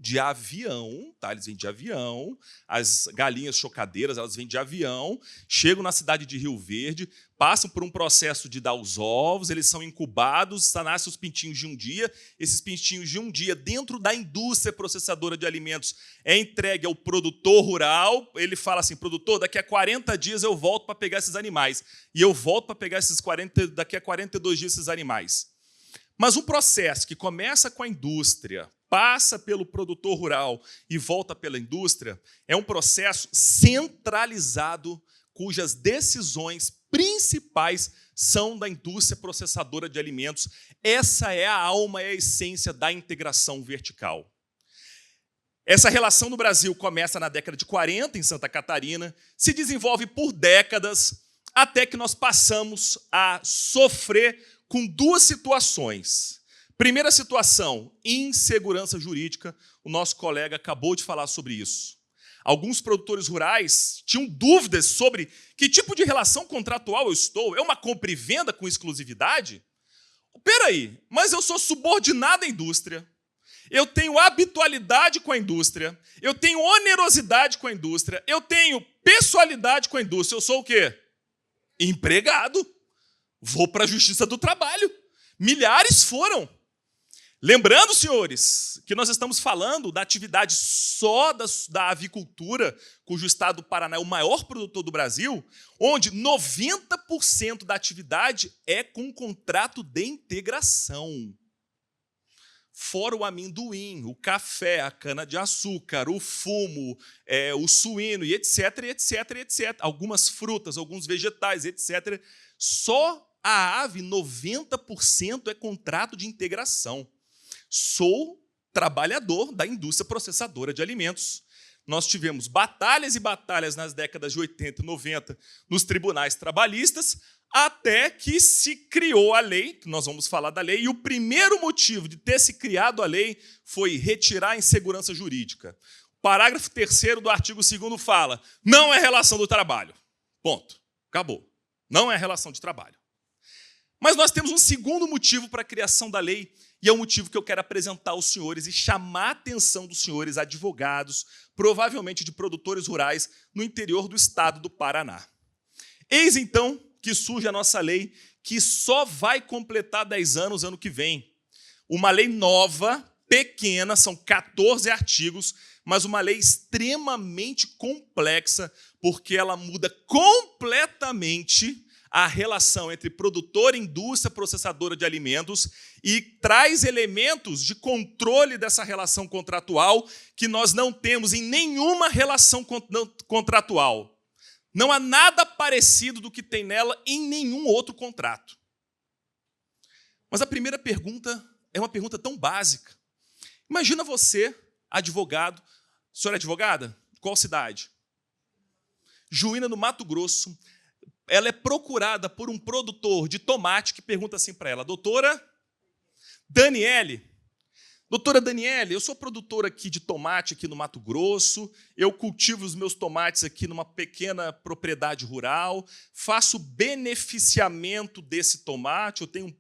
tá? Eles vêm de avião, as galinhas chocadeiras, elas vêm de avião, chegam na cidade de Rio Verde, passam por um processo de dar os ovos, eles são incubados, nascem os pintinhos de um dia, esses pintinhos de um dia, dentro da indústria processadora de alimentos, é entregue ao produtor rural, ele fala assim, produtor, daqui a 40 dias eu volto para pegar esses animais, e eu volto para pegar daqui a 42 dias esses animais. Mas um processo que começa com a indústria, passa pelo produtor rural e volta pela indústria, é um processo centralizado cujas decisões principais são da indústria processadora de alimentos. Essa é a alma, é a essência da integração vertical. Essa relação no Brasil começa na década de 40, em Santa Catarina, se desenvolve por décadas, até que nós passamos a sofrer com duas situações. Primeira situação, insegurança jurídica. O nosso colega acabou de falar sobre isso. Alguns produtores rurais tinham dúvidas sobre que tipo de relação contratual eu estou. É uma compra e venda com exclusividade? Espera aí, mas eu sou subordinado à indústria. Eu tenho habitualidade com a indústria. Eu tenho onerosidade com a indústria. Eu tenho pessoalidade com a indústria. Eu sou o quê? Empregado. Vou para a Justiça do Trabalho. Milhares foram. Lembrando, senhores, que nós estamos falando da atividade só da avicultura, cujo estado do Paraná é o maior produtor do Brasil, onde 90% da atividade é com contrato de integração. Fora o amendoim, o café, a cana-de-açúcar, o fumo, o suíno, e etc, etc, etc. Algumas frutas, alguns vegetais, etc. Só a ave, 90% é contrato de integração. Sou trabalhador da indústria processadora de alimentos. Nós tivemos batalhas e batalhas nas décadas de 80 e 90 nos tribunais trabalhistas, até que se criou a lei, que nós vamos falar da lei, e o primeiro motivo de ter se criado a lei foi retirar a insegurança jurídica. O parágrafo 3º do artigo 2º fala, não é relação do trabalho. Ponto. Acabou. Não é relação de trabalho. Mas nós temos um segundo motivo para a criação da lei, e é um motivo que eu quero apresentar aos senhores e chamar a atenção dos senhores advogados, provavelmente de produtores rurais, no interior do estado do Paraná. Eis, então, que surge a nossa lei, que só vai completar 10 anos ano que vem. Uma lei nova, pequena, são 14 artigos, mas uma lei extremamente complexa, porque ela muda completamente a relação entre produtor e indústria processadora de alimentos e traz elementos de controle dessa relação contratual que nós não temos em nenhuma relação contratual. Não há nada parecido do que tem nela em nenhum outro contrato. Mas a primeira pergunta é uma pergunta tão básica. Imagina você, advogado. A senhora é advogada? Qual cidade? Juína, no Mato Grosso. Ela é procurada por um produtor de tomate que pergunta assim para ela, doutora Daniele, Doutora Daniele, eu sou produtora aqui de tomate aqui no Mato Grosso, eu cultivo os meus tomates aqui numa pequena propriedade rural, faço beneficiamento desse tomate, eu tenho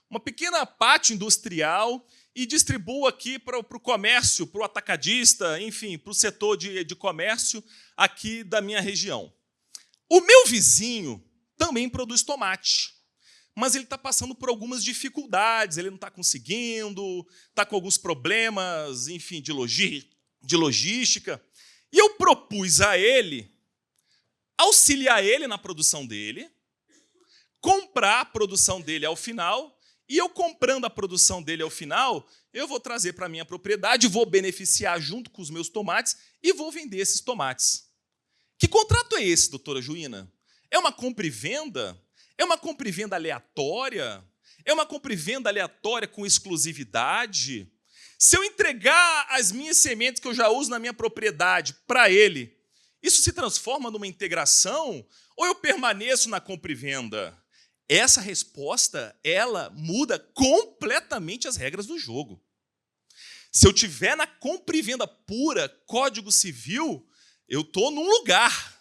uma pequena pátio industrial e distribuo aqui para o comércio, para o atacadista, enfim, para o setor de comércio aqui da minha região. O meu vizinho também produz tomate, mas ele está passando por algumas dificuldades, ele não está conseguindo, está com alguns problemas, enfim, de logística. E eu propus a ele auxiliar ele na produção dele, comprar a produção dele ao final, e eu comprando a produção dele ao final, eu vou trazer para a minha propriedade, vou beneficiar junto com os meus tomates e vou vender esses tomates. Que contrato é esse, doutora Juína? É uma compra e venda? É uma compra e venda aleatória? É uma compra e venda aleatória com exclusividade? Se eu entregar as minhas sementes que eu já uso na minha propriedade para ele, isso se transforma numa integração ou eu permaneço na compra e venda? Essa resposta, ela muda completamente as regras do jogo. Se eu tiver na compra e venda pura, Código Civil, eu estou num lugar,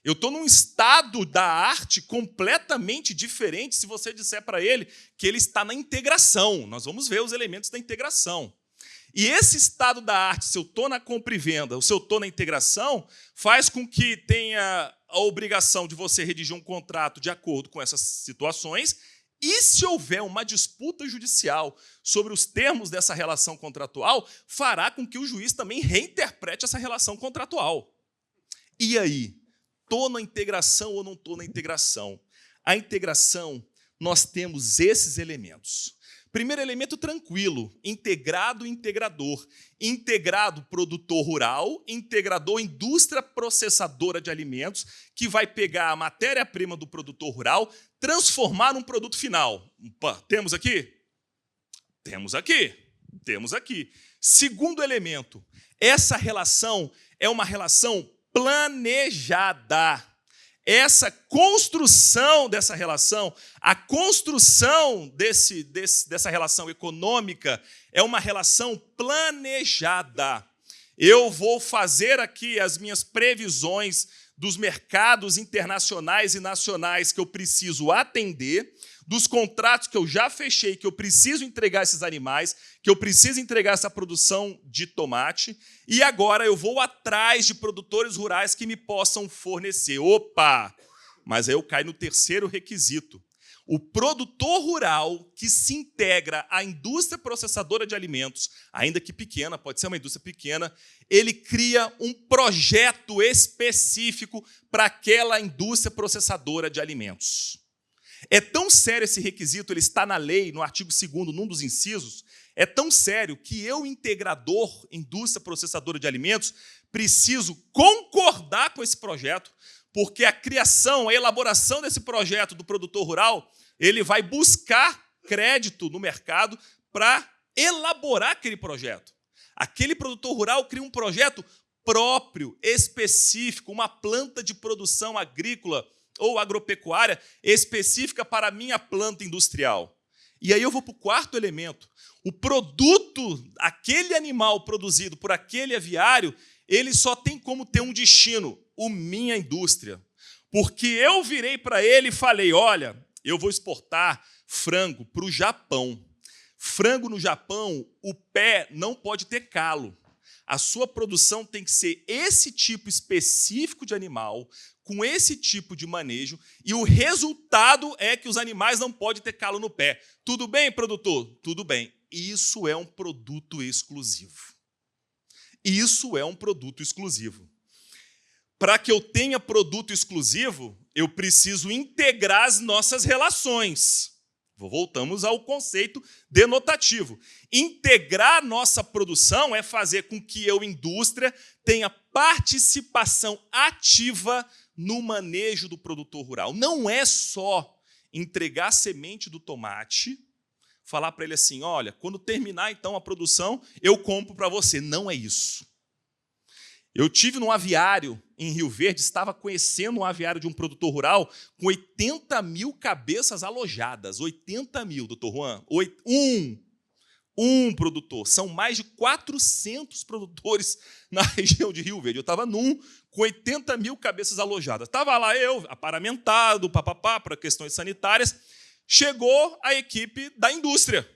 eu estou num estado da arte completamente diferente se você disser para ele que ele está na integração. Nós vamos ver os elementos da integração. E esse estado da arte, se eu estou na compra e venda ou se eu estou na integração, faz com que tenha a obrigação de você redigir um contrato de acordo com essas situações e, se houver uma disputa judicial sobre os termos dessa relação contratual, fará com que o juiz também reinterprete essa relação contratual. E aí? Estou na integração ou não estou na integração? A integração, nós temos esses elementos. Primeiro elemento tranquilo, integrado e integrador. Integrado, produtor rural, integrador, indústria processadora de alimentos, que vai pegar a matéria-prima do produtor rural, transformar num produto final. Opa, temos aqui? Temos aqui. Temos aqui. Segundo elemento, essa relação é uma relação planejada. Essa construção dessa relação, a construção dessa relação econômica é uma relação planejada. Eu vou fazer aqui as minhas previsões dos mercados internacionais e nacionais que eu preciso atender, dos contratos que eu já fechei, que eu preciso entregar esses animais, que eu preciso entregar essa produção de tomate, e agora eu vou atrás de produtores rurais que me possam fornecer. Opa! Mas aí eu caio no terceiro requisito. O produtor rural que se integra à indústria processadora de alimentos, ainda que pequena, pode ser uma indústria pequena, ele cria um projeto específico para aquela indústria processadora de alimentos. É tão sério esse requisito, ele está na lei, no artigo 2º, num dos incisos, é tão sério que eu, integrador, indústria processadora de alimentos, preciso concordar com esse projeto, porque a criação, a elaboração desse projeto do produtor rural, ele vai buscar crédito no mercado para elaborar aquele projeto. Aquele produtor rural cria um projeto próprio, específico, uma planta de produção agrícola ou agropecuária específica para a minha planta industrial. E aí eu vou para o quarto elemento. O produto, aquele animal produzido por aquele aviário, ele só tem como ter um destino, minha indústria. Porque eu virei para ele e falei, olha, eu vou exportar frango para o Japão. Frango no Japão, o pé não pode ter calo. A sua produção tem que ser esse tipo específico de animal, com esse tipo de manejo, e o resultado é que os animais não podem ter calo no pé. Tudo bem, produtor? Tudo bem. Isso é um produto exclusivo. Isso é um produto exclusivo. Para que eu tenha produto exclusivo, eu preciso integrar as nossas relações. Voltamos ao conceito denotativo. Integrar nossa produção é fazer com que eu, indústria, tenha participação ativa no manejo do produtor rural. Não é só entregar a semente do tomate, falar para ele assim, olha, quando terminar então a produção, eu compro para você. Não é isso. Eu tive num aviário em Rio Verde, estava conhecendo um aviário de um produtor rural com 80 mil cabeças alojadas. 80 mil, doutor Juan. um produtor. São mais de 400 produtores na região de Rio Verde. Eu estava num com 80 mil cabeças alojadas. Estava lá eu, aparamentado, para questões sanitárias. Chegou a equipe da indústria,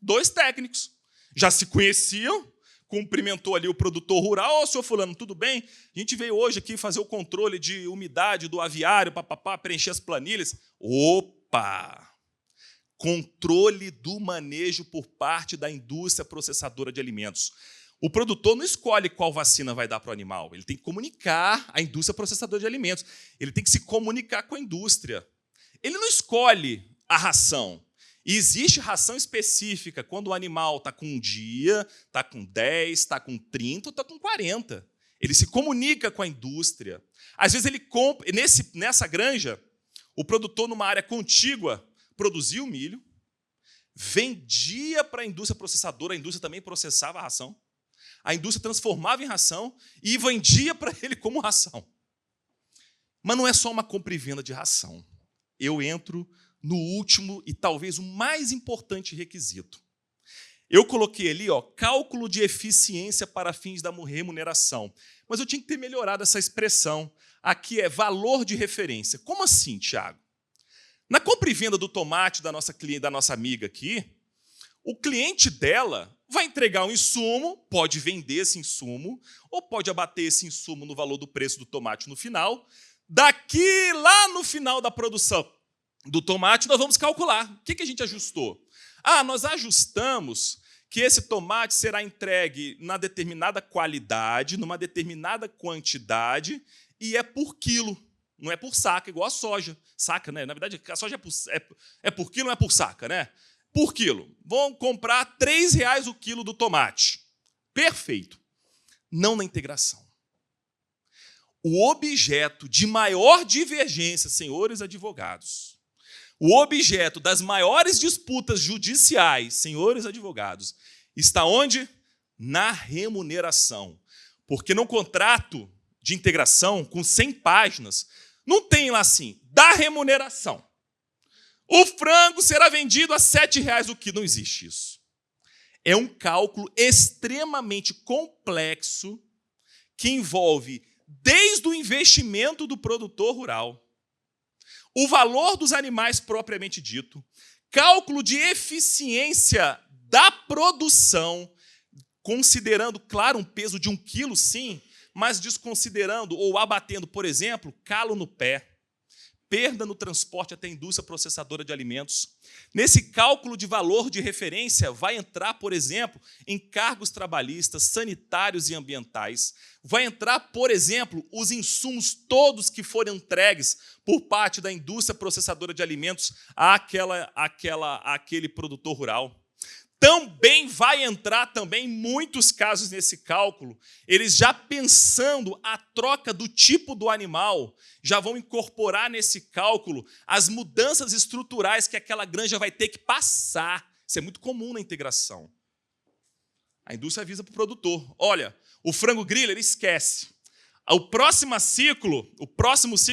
2 técnicos. Já se conheciam, cumprimentou ali o produtor rural. Ô, senhor fulano, tudo bem? A gente veio hoje aqui fazer o controle de umidade do aviário, preencher as planilhas. Opa! Controle do manejo por parte da indústria processadora de alimentos. O produtor não escolhe qual vacina vai dar para o animal. Ele tem que comunicar à indústria processadora de alimentos. Ele tem que se comunicar com a indústria. Ele não escolhe a ração. E existe ração específica quando o animal está com 1 dia, está com 10, está com 30 ou está com 40. Ele se comunica com a indústria. Às vezes ele compra. Nessa granja, o produtor, numa área contígua, produzia o milho, vendia para a indústria processadora, a indústria também processava a ração, a indústria transformava em ração e vendia para ele como ração. Mas não é só uma compra e venda de ração. Eu entro no último e talvez o mais importante requisito. Eu coloquei ali, cálculo de eficiência para fins da remuneração. Mas eu tinha que ter melhorado essa expressão. Aqui é valor de referência. Como assim, Tiago? Na compra e venda do tomate da nossa amiga aqui, o cliente dela vai entregar um insumo, pode vender esse insumo, ou pode abater esse insumo no valor do preço do tomate no final. Daqui, lá no final da produção do tomate, nós vamos calcular. O que a gente ajustou? Nós ajustamos que esse tomate será entregue na determinada qualidade, numa determinada quantidade, e é por quilo. Não é por saca, igual a soja. Saca, né? Na verdade, a soja é por quilo, não é por saca, né? Por quilo. Vão comprar R$3 o quilo do tomate. Perfeito. Não na integração. O objeto de maior divergência, senhores advogados, o objeto das maiores disputas judiciais, senhores advogados, está onde? Na remuneração. Porque no contrato de integração, com 100 páginas, não tem lá assim, da remuneração. O frango será vendido a R$7 o quilo. Não existe isso. É um cálculo extremamente complexo que envolve desde o investimento do produtor rural, o valor dos animais propriamente dito, cálculo de eficiência da produção, considerando, claro, um peso de 1 quilo, sim, mas desconsiderando ou abatendo, por exemplo, calo no pé, perda no transporte até a indústria processadora de alimentos. Nesse cálculo de valor de referência vai entrar, por exemplo, encargos trabalhistas, sanitários e ambientais. Vai entrar, por exemplo, os insumos todos que forem entregues por parte da indústria processadora de alimentos àquele produtor rural. Também vai entrar também muitos casos nesse cálculo, eles já pensando a troca do tipo do animal, já vão incorporar nesse cálculo as mudanças estruturais que aquela granja vai ter que passar. Isso é muito comum na integração. A indústria avisa para o produtor, olha, o frango griller, esquece. O próximo ciclo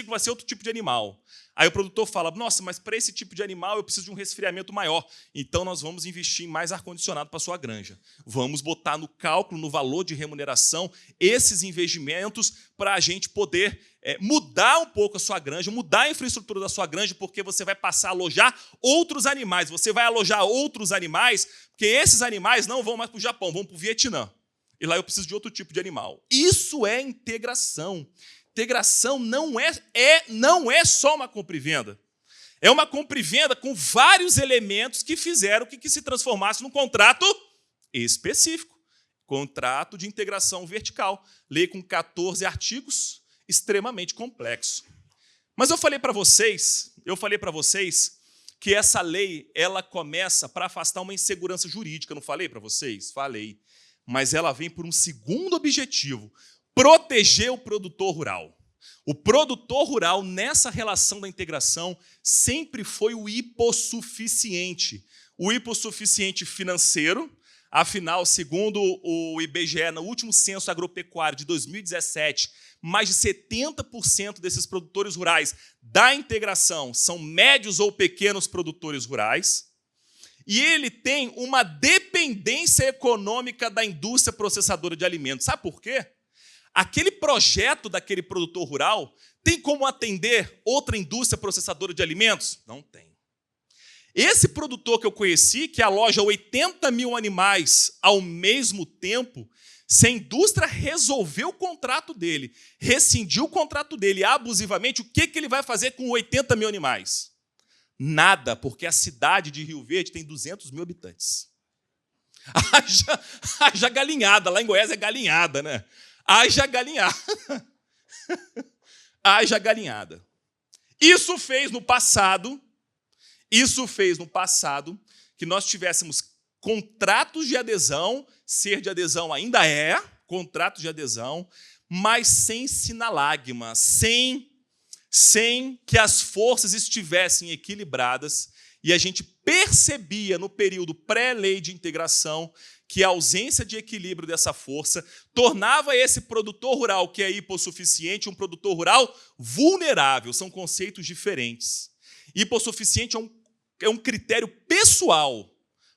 vai ser outro tipo de animal. Aí o produtor fala, nossa, mas para esse tipo de animal eu preciso de um resfriamento maior. Então nós vamos investir em mais ar-condicionado para a sua granja. Vamos botar no cálculo, no valor de remuneração, esses investimentos para a gente poder mudar um pouco a sua granja, mudar a infraestrutura da sua granja, porque você vai passar a alojar outros animais. Você vai alojar outros animais, porque esses animais não vão mais para o Japão, vão para o Vietnã. E lá eu preciso de outro tipo de animal. Isso é integração. Integração não é só uma compra e venda. É uma compra e venda com vários elementos que fizeram que se transformasse num contrato específico. Contrato de integração vertical. Lei com 14 artigos, extremamente complexo. Mas eu falei para vocês que essa lei ela começa para afastar uma insegurança jurídica. Não falei para vocês? Falei. Mas ela vem por um segundo objetivo: proteger o produtor rural. O produtor rural, nessa relação da integração, sempre foi o hipossuficiente. O hipossuficiente financeiro, afinal, segundo o IBGE, no último censo agropecuário de 2017, mais de 70% desses produtores rurais da integração são médios ou pequenos produtores rurais. e ele tem uma dependência econômica da indústria processadora de alimentos. Sabe por quê? Aquele projeto daquele produtor rural tem como atender outra indústria processadora de alimentos? Não tem. Esse produtor que eu conheci, que aloja 80 mil animais ao mesmo tempo, se a indústria resolveu o contrato dele, rescindiu o contrato dele abusivamente, o que ele vai fazer com 80 mil animais? Nada, porque a cidade de Rio Verde tem 200 mil habitantes. Haja galinhada, lá em Goiás é galinhada, né? Haja galinhada. Haja galinhada. Isso fez no passado que nós tivéssemos contratos de adesão, ser de adesão ainda é, contratos de adesão, mas sem sinalagma, sem que as forças estivessem equilibradas, e a gente percebia no período pré-lei de integração que a ausência de equilíbrio dessa força tornava esse produtor rural, que é hipossuficiente, um produtor rural vulnerável. São conceitos diferentes. Hipossuficiente é um critério pessoal.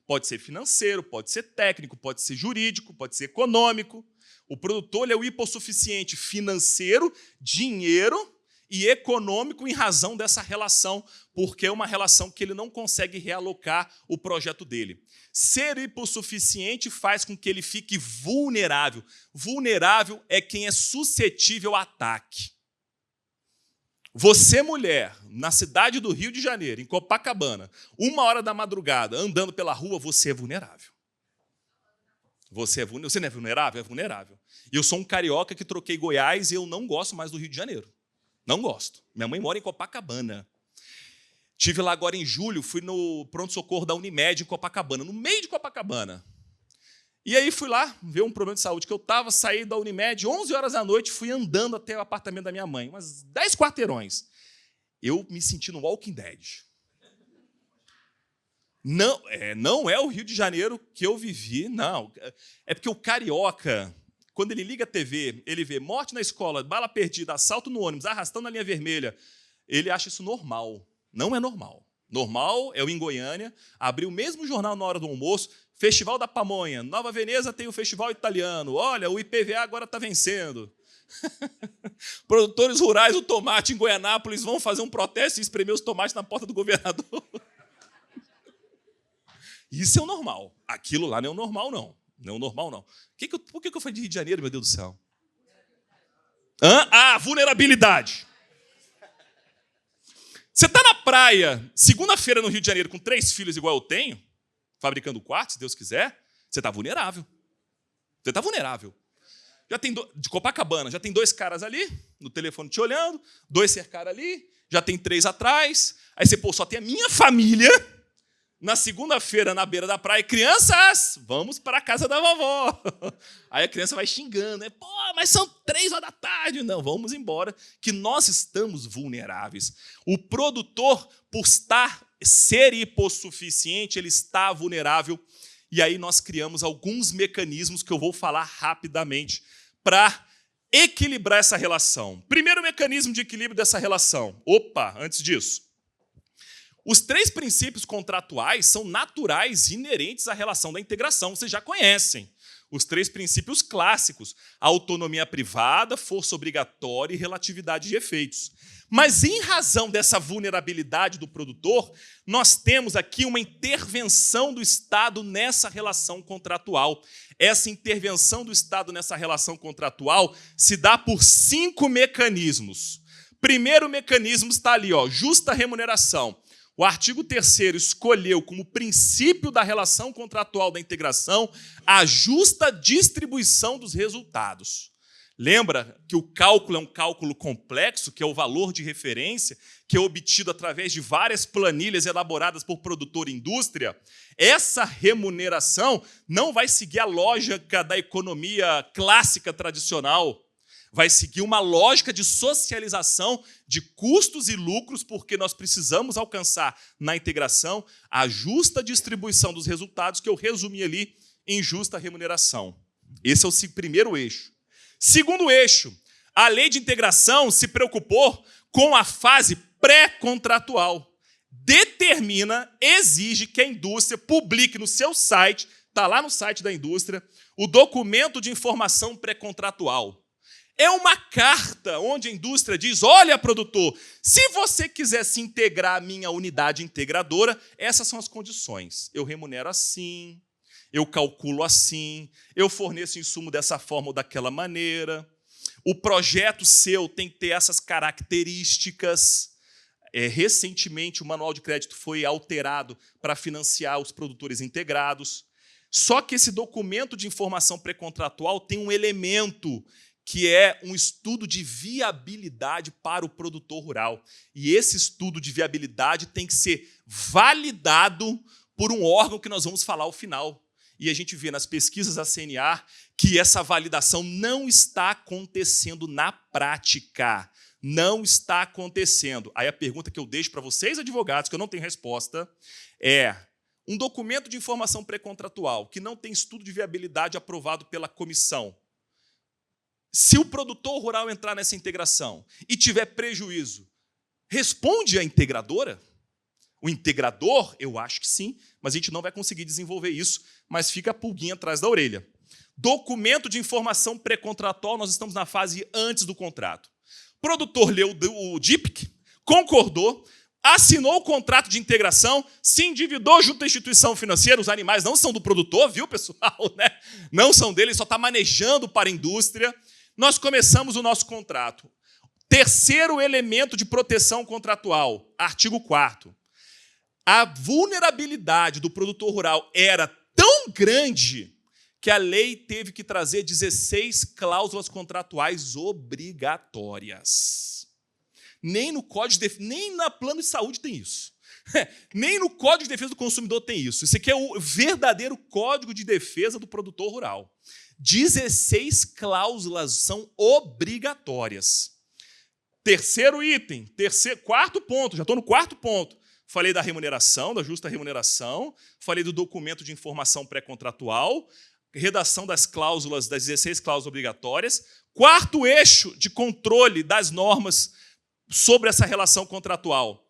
Pode ser financeiro, pode ser técnico, pode ser jurídico, pode ser econômico. O produtor é o hipossuficiente financeiro, dinheiro e econômico em razão dessa relação, porque é uma relação que ele não consegue realocar o projeto dele. Ser hipossuficiente faz com que ele fique vulnerável. Vulnerável é quem é suscetível a ataque. Você, mulher, na cidade do Rio de Janeiro, em Copacabana, 1h da madrugada, andando pela rua, você é vulnerável. Você não é vulnerável? É vulnerável. E eu sou um carioca que troquei Goiás e eu não gosto mais do Rio de Janeiro. Não gosto. Minha mãe mora em Copacabana. Estive lá agora em julho, fui no pronto-socorro da Unimed em Copacabana, no meio de Copacabana. E aí fui lá ver um problema de saúde que eu estava, saí da Unimed, 11h da noite, fui andando até o apartamento da minha mãe, umas 10 quarteirões. Eu me senti no Walking Dead. Não é o Rio de Janeiro que eu vivi, não. É porque o carioca, quando ele liga a TV, ele vê morte na escola, bala perdida, assalto no ônibus, arrastando a linha vermelha, ele acha isso normal. Não é normal. Normal é eu em Goiânia, abrir o mesmo jornal na hora do almoço, Festival da Pamonha, Nova Veneza tem o Festival Italiano, olha, o IPVA agora está vencendo. Produtores rurais do tomate em Goianápolis vão fazer um protesto e espremer os tomates na porta do governador. Isso é o normal. Aquilo lá não é o normal, não. Não é o normal, não. Por que eu falei de Rio de Janeiro, meu Deus do céu? Vulnerabilidade. Você está na praia, segunda-feira no Rio de Janeiro, com 3 filhos igual eu tenho, fabricando quarto, se Deus quiser, você está vulnerável. Você está vulnerável. De Copacabana, já tem 2 caras ali, no telefone te olhando, 2 cercaram ali, já tem 3 atrás, aí você, só tem a minha família, na segunda-feira, na beira da praia, crianças, vamos para a casa da vovó. Aí a criança vai xingando, né? Mas são 3h da tarde. Não, vamos embora, que nós estamos vulneráveis. O produtor, por ser hipossuficiente, ele está vulnerável. E aí nós criamos alguns mecanismos que eu vou falar rapidamente para equilibrar essa relação. Primeiro mecanismo de equilíbrio dessa relação. Antes disso. Os 3 princípios contratuais são naturais e inerentes à relação da integração. Vocês já conhecem. Os 3 princípios clássicos: autonomia privada, força obrigatória e relatividade de efeitos. Mas, em razão dessa vulnerabilidade do produtor, nós temos aqui uma intervenção do Estado nessa relação contratual. Essa intervenção do Estado nessa relação contratual se dá por 5 mecanismos. Primeiro mecanismo está ali, justa remuneração. O artigo 3º escolheu como princípio da relação contratual da integração a justa distribuição dos resultados. Lembra que o cálculo é um cálculo complexo, que é o valor de referência, que é obtido através de várias planilhas elaboradas por produtor e indústria? Essa remuneração não vai seguir a lógica da economia clássica tradicional. Vai seguir uma lógica de socialização de custos e lucros, porque nós precisamos alcançar na integração a justa distribuição dos resultados, que eu resumi ali em justa remuneração. Esse é o primeiro eixo. Segundo eixo, a lei de integração se preocupou com a fase pré-contratual. determina, exige que a indústria publique no seu site, está lá no site da indústria, o documento de informação pré-contratual. É uma carta onde a indústria diz, olha, produtor, se você quiser se integrar à minha unidade integradora, essas são as condições. Eu remunero assim, eu calculo assim, eu forneço insumo dessa forma ou daquela maneira. O projeto seu tem que ter essas características. Recentemente, o manual de crédito foi alterado para financiar os produtores integrados. Só que esse documento de informação pré-contratual tem um elemento que é um estudo de viabilidade para o produtor rural. E esse estudo de viabilidade tem que ser validado por um órgão que nós vamos falar ao final. E a gente vê nas pesquisas da CNA que essa validação não está acontecendo na prática. Não está acontecendo. Aí a pergunta que eu deixo para vocês, advogados, que eu não tenho resposta, é um documento de informação pré-contratual que não tem estudo de viabilidade aprovado pela comissão. Se o produtor rural entrar nessa integração e tiver prejuízo, responde a integradora? O integrador, eu acho que sim, mas a gente não vai conseguir desenvolver isso, mas fica a pulguinha atrás da orelha. Documento de informação pré-contratual, nós estamos na fase antes do contrato. O produtor leu o DIPC, concordou, assinou o contrato de integração, se endividou junto à instituição financeira, os animais não são do produtor, viu, pessoal? Né? Não são dele, ele só está manejando para a indústria. Nós começamos o nosso contrato. Terceiro elemento de proteção contratual, artigo 4º. A vulnerabilidade do produtor rural era tão grande que a lei teve que trazer 16 cláusulas contratuais obrigatórias. Nem no Código de nem na Plano de Saúde tem isso. Nem no Código de Defesa do Consumidor tem isso. Isso aqui é o verdadeiro Código de Defesa do Produtor Rural. 16 cláusulas são obrigatórias. Terceiro item, quarto ponto, já estou no quarto ponto. Falei da remuneração, da justa remuneração, falei do documento de informação pré-contratual, redação das cláusulas, das 16 cláusulas obrigatórias. Quarto eixo de controle das normas sobre essa relação contratual.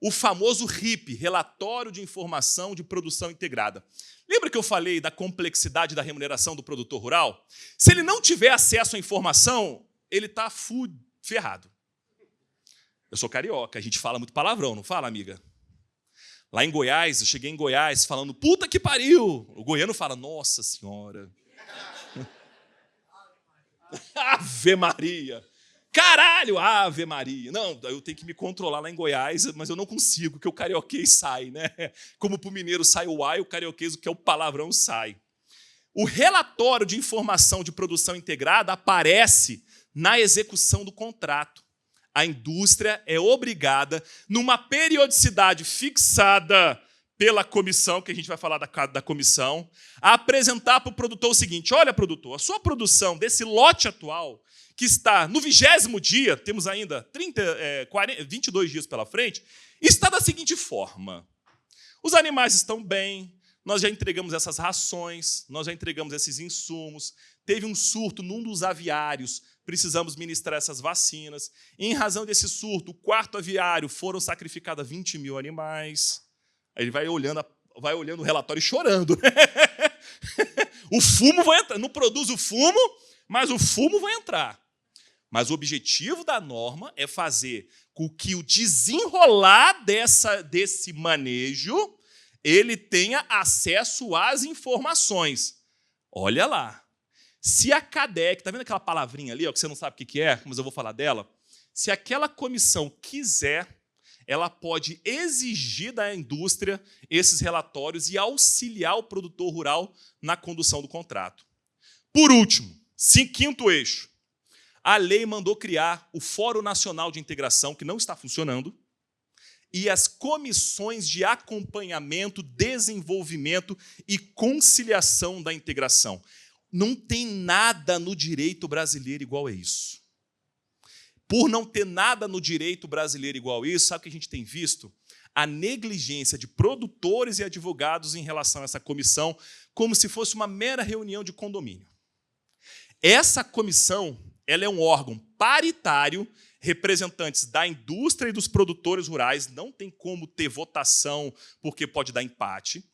O famoso RIP, Relatório de Informação de Produção Integrada. Lembra que eu falei da complexidade da remuneração do produtor rural? Se ele não tiver acesso à informação, ele está ferrado. Eu sou carioca, a gente fala muito palavrão, não fala, amiga? Lá em Goiás, eu cheguei em Goiás falando, puta que pariu! O goiano fala, nossa senhora. Ave Maria. Caralho, Ave Maria. Não, eu tenho que me controlar lá em Goiás, mas eu não consigo, porque o carioquês sai, né? Como para o mineiro sai o A, o carioquês, o que é o palavrão, sai. O relatório de informação de produção integrada aparece na execução do contrato. A indústria é obrigada, numa periodicidade fixada pela comissão, que a gente vai falar da comissão, a apresentar para o produtor o seguinte, olha, produtor, a sua produção desse lote atual, que está no 20º dia, temos ainda 22 dias pela frente, está da seguinte forma. Os animais estão bem, nós já entregamos essas rações, nós já entregamos esses insumos, teve um surto num dos aviários, precisamos ministrar essas vacinas. Em razão desse surto, o 4º aviário foram sacrificados 20 mil animais. Aí ele vai olhando o relatório e chorando. O fumo vai entrar, não produz o fumo, mas o fumo vai entrar. Mas o objetivo da norma é fazer com que o desenrolar desse manejo ele tenha acesso às informações. Olha lá. Se a CADEC, está vendo aquela palavrinha ali, ó, que você não sabe o que é, mas eu vou falar dela? Se aquela comissão quiser, ela pode exigir da indústria esses relatórios e auxiliar o produtor rural na condução do contrato. Por último, 5º eixo. A lei mandou criar o Fórum Nacional de Integração, que não está funcionando, e as comissões de acompanhamento, desenvolvimento e conciliação da integração. Não tem nada no direito brasileiro igual a isso. Por não ter nada no direito brasileiro igual a isso, sabe o que a gente tem visto? A negligência de produtores e advogados em relação a essa comissão, como se fosse uma mera reunião de condomínio. Essa comissão ela é um órgão paritário, representantes da indústria e dos produtores rurais, não tem como ter votação, porque pode dar empate.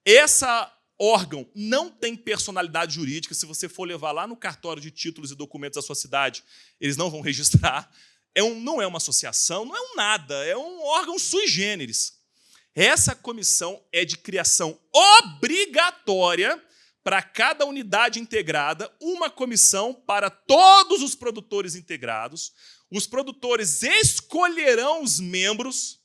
Essa órgão não tem personalidade jurídica. Se você for levar lá no cartório de títulos e documentos da sua cidade, eles não vão registrar. Não é uma associação, não é um nada, é um órgão sui generis. Essa comissão é de criação obrigatória para cada unidade integrada, uma comissão para todos os produtores integrados. Os produtores escolherão os membros.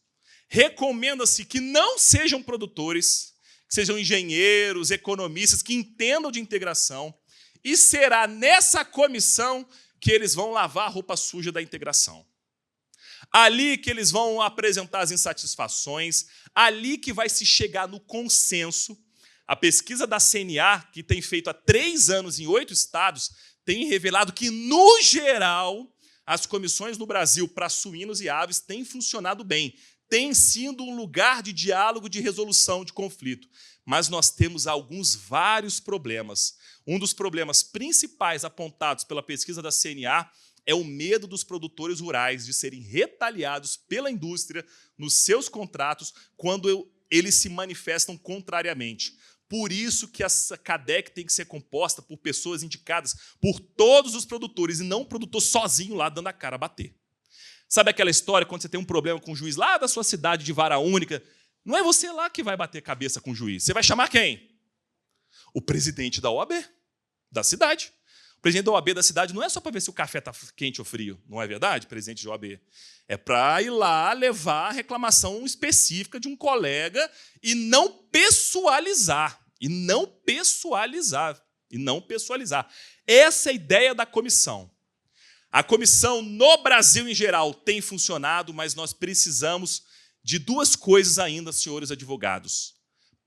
Recomenda-se que não sejam produtores, que sejam engenheiros, economistas, que entendam de integração. E será nessa comissão que eles vão lavar a roupa suja da integração. Ali que eles vão apresentar as insatisfações, ali que vai se chegar no consenso. A pesquisa da CNA, que tem feito há 3 anos em 8 estados, tem revelado que, no geral, as comissões no Brasil para suínos e aves têm funcionado bem, têm sido um lugar de diálogo, de resolução de conflito. Mas nós temos vários problemas. Um dos problemas principais apontados pela pesquisa da CNA é o medo dos produtores rurais de serem retaliados pela indústria nos seus contratos quando eles se manifestam contrariamente. Por isso que essa CADEC tem que ser composta por pessoas indicadas por todos os produtores e não um produtor sozinho lá dando a cara a bater. Sabe aquela história quando você tem um problema com o juiz lá da sua cidade de vara única? Não é você lá que vai bater cabeça com o juiz. Você vai chamar quem? O presidente da OAB, da cidade. O presidente da OAB da cidade não é só para ver se o café está quente ou frio, não é verdade, presidente da OAB? É para ir lá levar a reclamação específica de um colega e não pessoalizar. E não pessoalizar. Essa é a ideia da comissão. A comissão, no Brasil em geral, tem funcionado, mas nós precisamos de 2 coisas ainda, senhores advogados.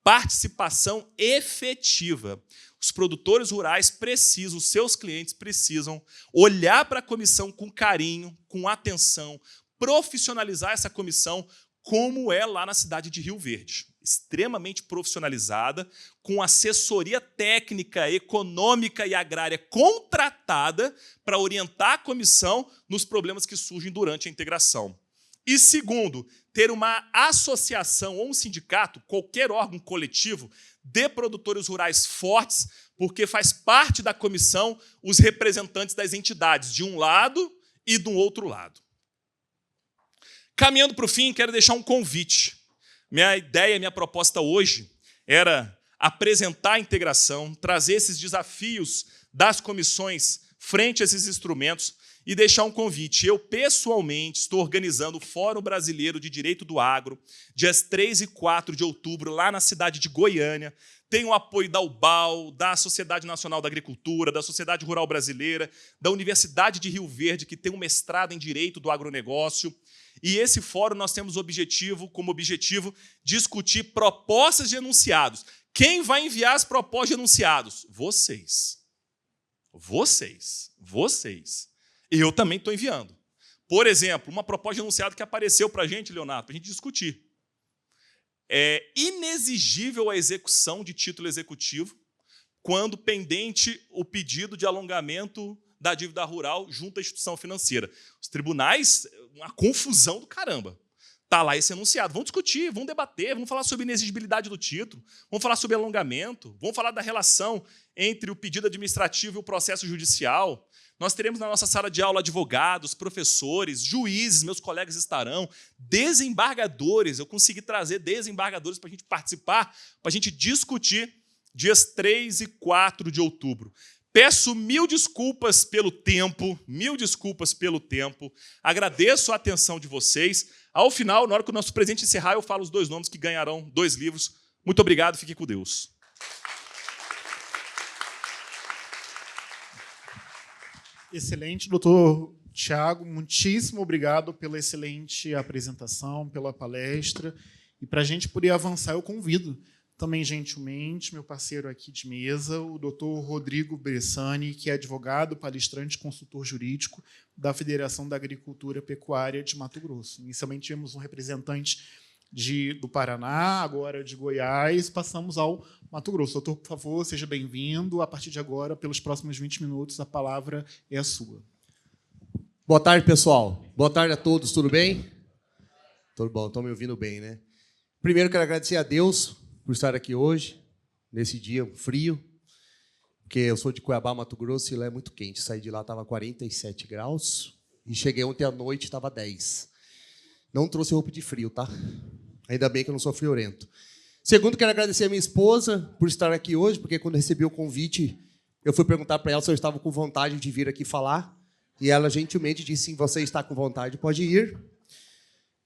Participação efetiva. Os produtores rurais precisam, os seus clientes precisam olhar para a comissão com carinho, com atenção, profissionalizar essa comissão como é lá na cidade de Rio Verde. Extremamente profissionalizada, com assessoria técnica, econômica e agrária contratada para orientar a comissão nos problemas que surgem durante a integração. E segundo, ter uma associação ou um sindicato, qualquer órgão coletivo, de produtores rurais fortes, porque faz parte da comissão os representantes das entidades, de um lado e do outro lado. Caminhando para o fim, quero deixar um convite. Minha ideia, minha proposta hoje era apresentar a integração, trazer esses desafios das comissões frente a esses instrumentos e deixar um convite. Eu, pessoalmente, estou organizando o Fórum Brasileiro de Direito do Agro, dias 3 e 4 de outubro, lá na cidade de Goiânia. Tem o apoio da UBAL, da Sociedade Nacional da Agricultura, da Sociedade Rural Brasileira, da Universidade de Rio Verde, que tem um mestrado em Direito do Agronegócio. E esse fórum nós temos como objetivo discutir propostas de enunciados. Quem vai enviar as propostas de enunciados? Vocês. Eu também estou enviando. Por exemplo, uma proposta de enunciado que apareceu para a gente, Leonardo, para a gente discutir. É inexigível a execução de título executivo quando pendente o pedido de alongamento da dívida rural junto à instituição financeira. Os tribunais, uma confusão do caramba. Está lá esse enunciado. Vamos discutir, vamos debater, vamos falar sobre inexigibilidade do título, vamos falar sobre alongamento, vamos falar da relação entre o pedido administrativo e o processo judicial. Nós teremos na nossa sala de aula advogados, professores, juízes, meus colegas estarão, desembargadores. Eu consegui trazer desembargadores para a gente participar, para a gente discutir dias 3 e 4 de outubro. Peço 1000 desculpas pelo tempo, agradeço a atenção de vocês. Ao final, na hora que o nosso presidente encerrar, eu falo os 2 nomes que ganharão 2 livros. Muito obrigado, fique com Deus. Excelente, doutor Tiago, muitíssimo obrigado pela excelente apresentação, pela palestra. E para a gente poder avançar, eu convido também, gentilmente, meu parceiro aqui de mesa, o doutor Rodrigo Bressani, que é advogado, palestrante e consultor jurídico da Federação da Agricultura e Pecuária de Mato Grosso. Inicialmente, tivemos um representante do Paraná, agora de Goiás, passamos ao Mato Grosso. Doutor, por favor, seja bem-vindo. A partir de agora, pelos próximos 20 minutos, a palavra é a sua. Boa tarde, pessoal. Boa tarde a todos, tudo bem? Tudo bom, estão me ouvindo bem, né? Primeiro, quero agradecer a Deus por estar aqui hoje, nesse dia frio, porque eu sou de Cuiabá, Mato Grosso, e lá é muito quente. Saí de lá, estava 47 graus, e cheguei ontem à noite, estava 10. Não trouxe roupa de frio, tá? Ainda bem que eu não sou friorento. Segundo, quero agradecer a minha esposa por estar aqui hoje, porque quando recebi o convite, eu fui perguntar para ela se eu estava com vontade de vir aqui falar, e ela gentilmente disse, sim, você está com vontade, pode ir.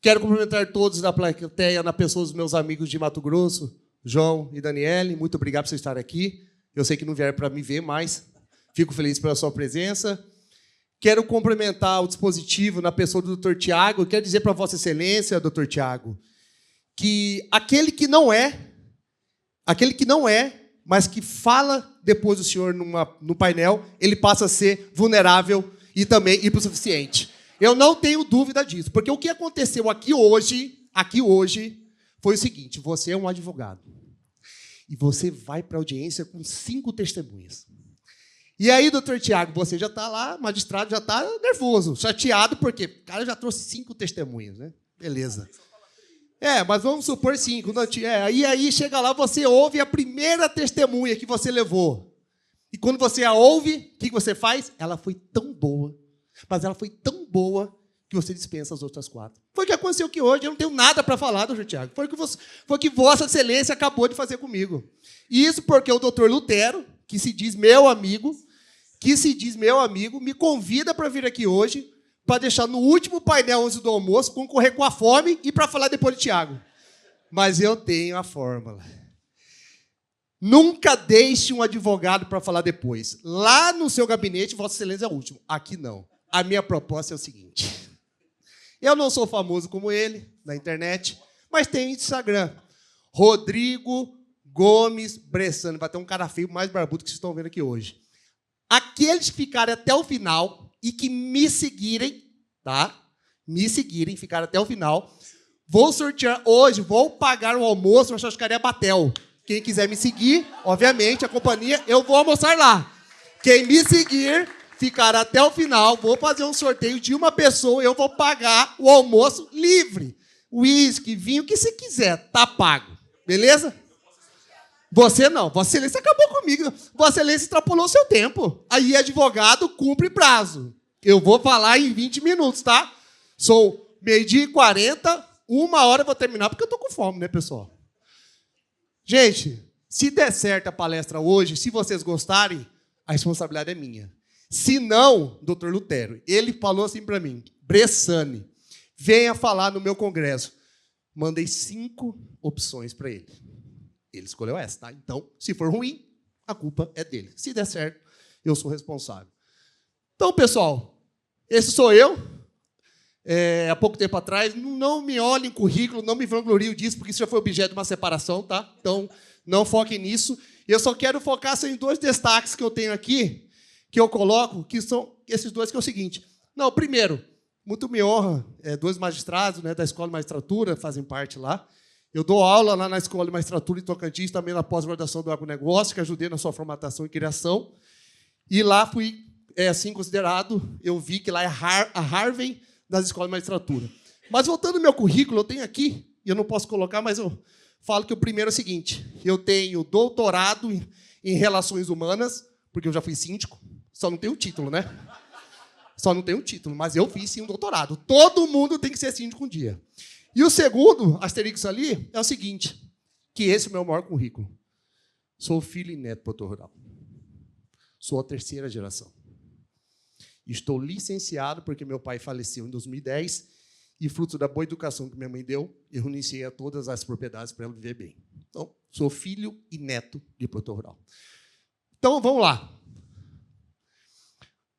Quero cumprimentar todos da plateia, na pessoa dos meus amigos de Mato Grosso, João e Daniele, muito obrigado por vocês estarem aqui. Eu sei que não vieram para me ver, mas fico feliz pela sua presença. Quero cumprimentar o dispositivo na pessoa do Dr. Tiago. Quero dizer para Vossa Excelência, Dr. Tiago, que aquele que não é, mas que fala depois do senhor no painel, ele passa a ser vulnerável e também hipossuficiente. Eu não tenho dúvida disso, porque o que aconteceu aqui hoje foi o seguinte: você é um advogado e você vai para a audiência com 5 testemunhas. E aí, doutor Tiago, você já está lá, magistrado já está nervoso, chateado, porque o cara já trouxe 5 testemunhas, né? Beleza. Mas vamos supor 5. E aí chega lá, você ouve a primeira testemunha que você levou. E quando você a ouve, o que você faz? Ela foi tão boa, mas ela foi tão boa que você dispensa as outras 4. Foi o que aconteceu aqui hoje. Eu não tenho nada para falar, doutor Tiago. Foi o que Vossa Excelência acabou de fazer comigo. Isso porque o doutor Lutero, que se diz meu amigo, me convida para vir aqui hoje para deixar no último painel antes do almoço, concorrer com a fome e para falar depois de Tiago. Mas eu tenho a fórmula. Nunca deixe um advogado para falar depois. Lá no seu gabinete, Vossa Excelência é o último. Aqui não. A minha proposta é o seguinte. Eu não sou famoso como ele na internet, mas tenho Instagram. Rodrigo Gomes Bressani. Vai ter um cara feio mais barbudo que vocês estão vendo aqui hoje. Aqueles que ficarem até o final e que me seguirem, tá? Ficarem até o final. Vou sortear hoje, vou pagar o almoço na churrascaria Batel. Quem quiser me seguir, obviamente, a companhia, eu vou almoçar lá. Quem me seguir, ficar até o final, vou fazer um sorteio de uma pessoa, eu vou pagar o almoço livre. Uísque, vinho, o que você quiser, tá pago. Beleza? Você não. Vossa Excelência acabou comigo. Vossa Excelência extrapolou o seu tempo. Aí, advogado, cumpre prazo. Eu vou falar em 20 minutos, tá? São 12h40, 1h eu vou terminar, porque eu tô com fome, né, pessoal? Gente, se der certo a palestra hoje, se vocês gostarem, a responsabilidade é minha. Se não, doutor Lutero, ele falou assim para mim, Bressani, venha falar no meu congresso. Mandei 5 opções para ele. Ele escolheu essa, tá? Então, se for ruim, a culpa é dele. Se der certo, eu sou responsável. Então, pessoal, esse sou eu. Há pouco tempo atrás, não me olhem currículo, não me vanglorio disso, porque isso já foi objeto de uma separação, tá? Então, não foquem nisso. Eu só quero focar em 2 destaques que eu tenho aqui, que eu coloco, que são esses 2, que é o seguinte. Não, primeiro, muito me honra, 2 magistrados, né, da Escola de Magistratura, fazem parte lá. Eu dou aula lá na Escola de Magistratura em Tocantins, também na pós-graduação do agronegócio, que ajudei na sua formatação e criação. E lá fui, assim, considerado, eu vi que lá é a Harvard das escolas de magistratura. Mas, voltando ao meu currículo, eu tenho aqui, e eu não posso colocar, mas eu falo que o primeiro é o seguinte, eu tenho doutorado em Relações Humanas, porque eu já fui síndico, só não tenho título, né? Só não tenho título, mas eu fiz, sim, um doutorado. Todo mundo tem que ser síndico um dia. E o segundo, asterisco ali, é o seguinte, que esse é o meu maior currículo. Sou filho e neto do produtor rural. Sou a 3ª geração. Estou licenciado porque meu pai faleceu em 2010 e, fruto da boa educação que minha mãe deu, eu renunciei a todas as propriedades para ela viver bem. Então, sou filho e neto de produtor rural. Então, vamos lá.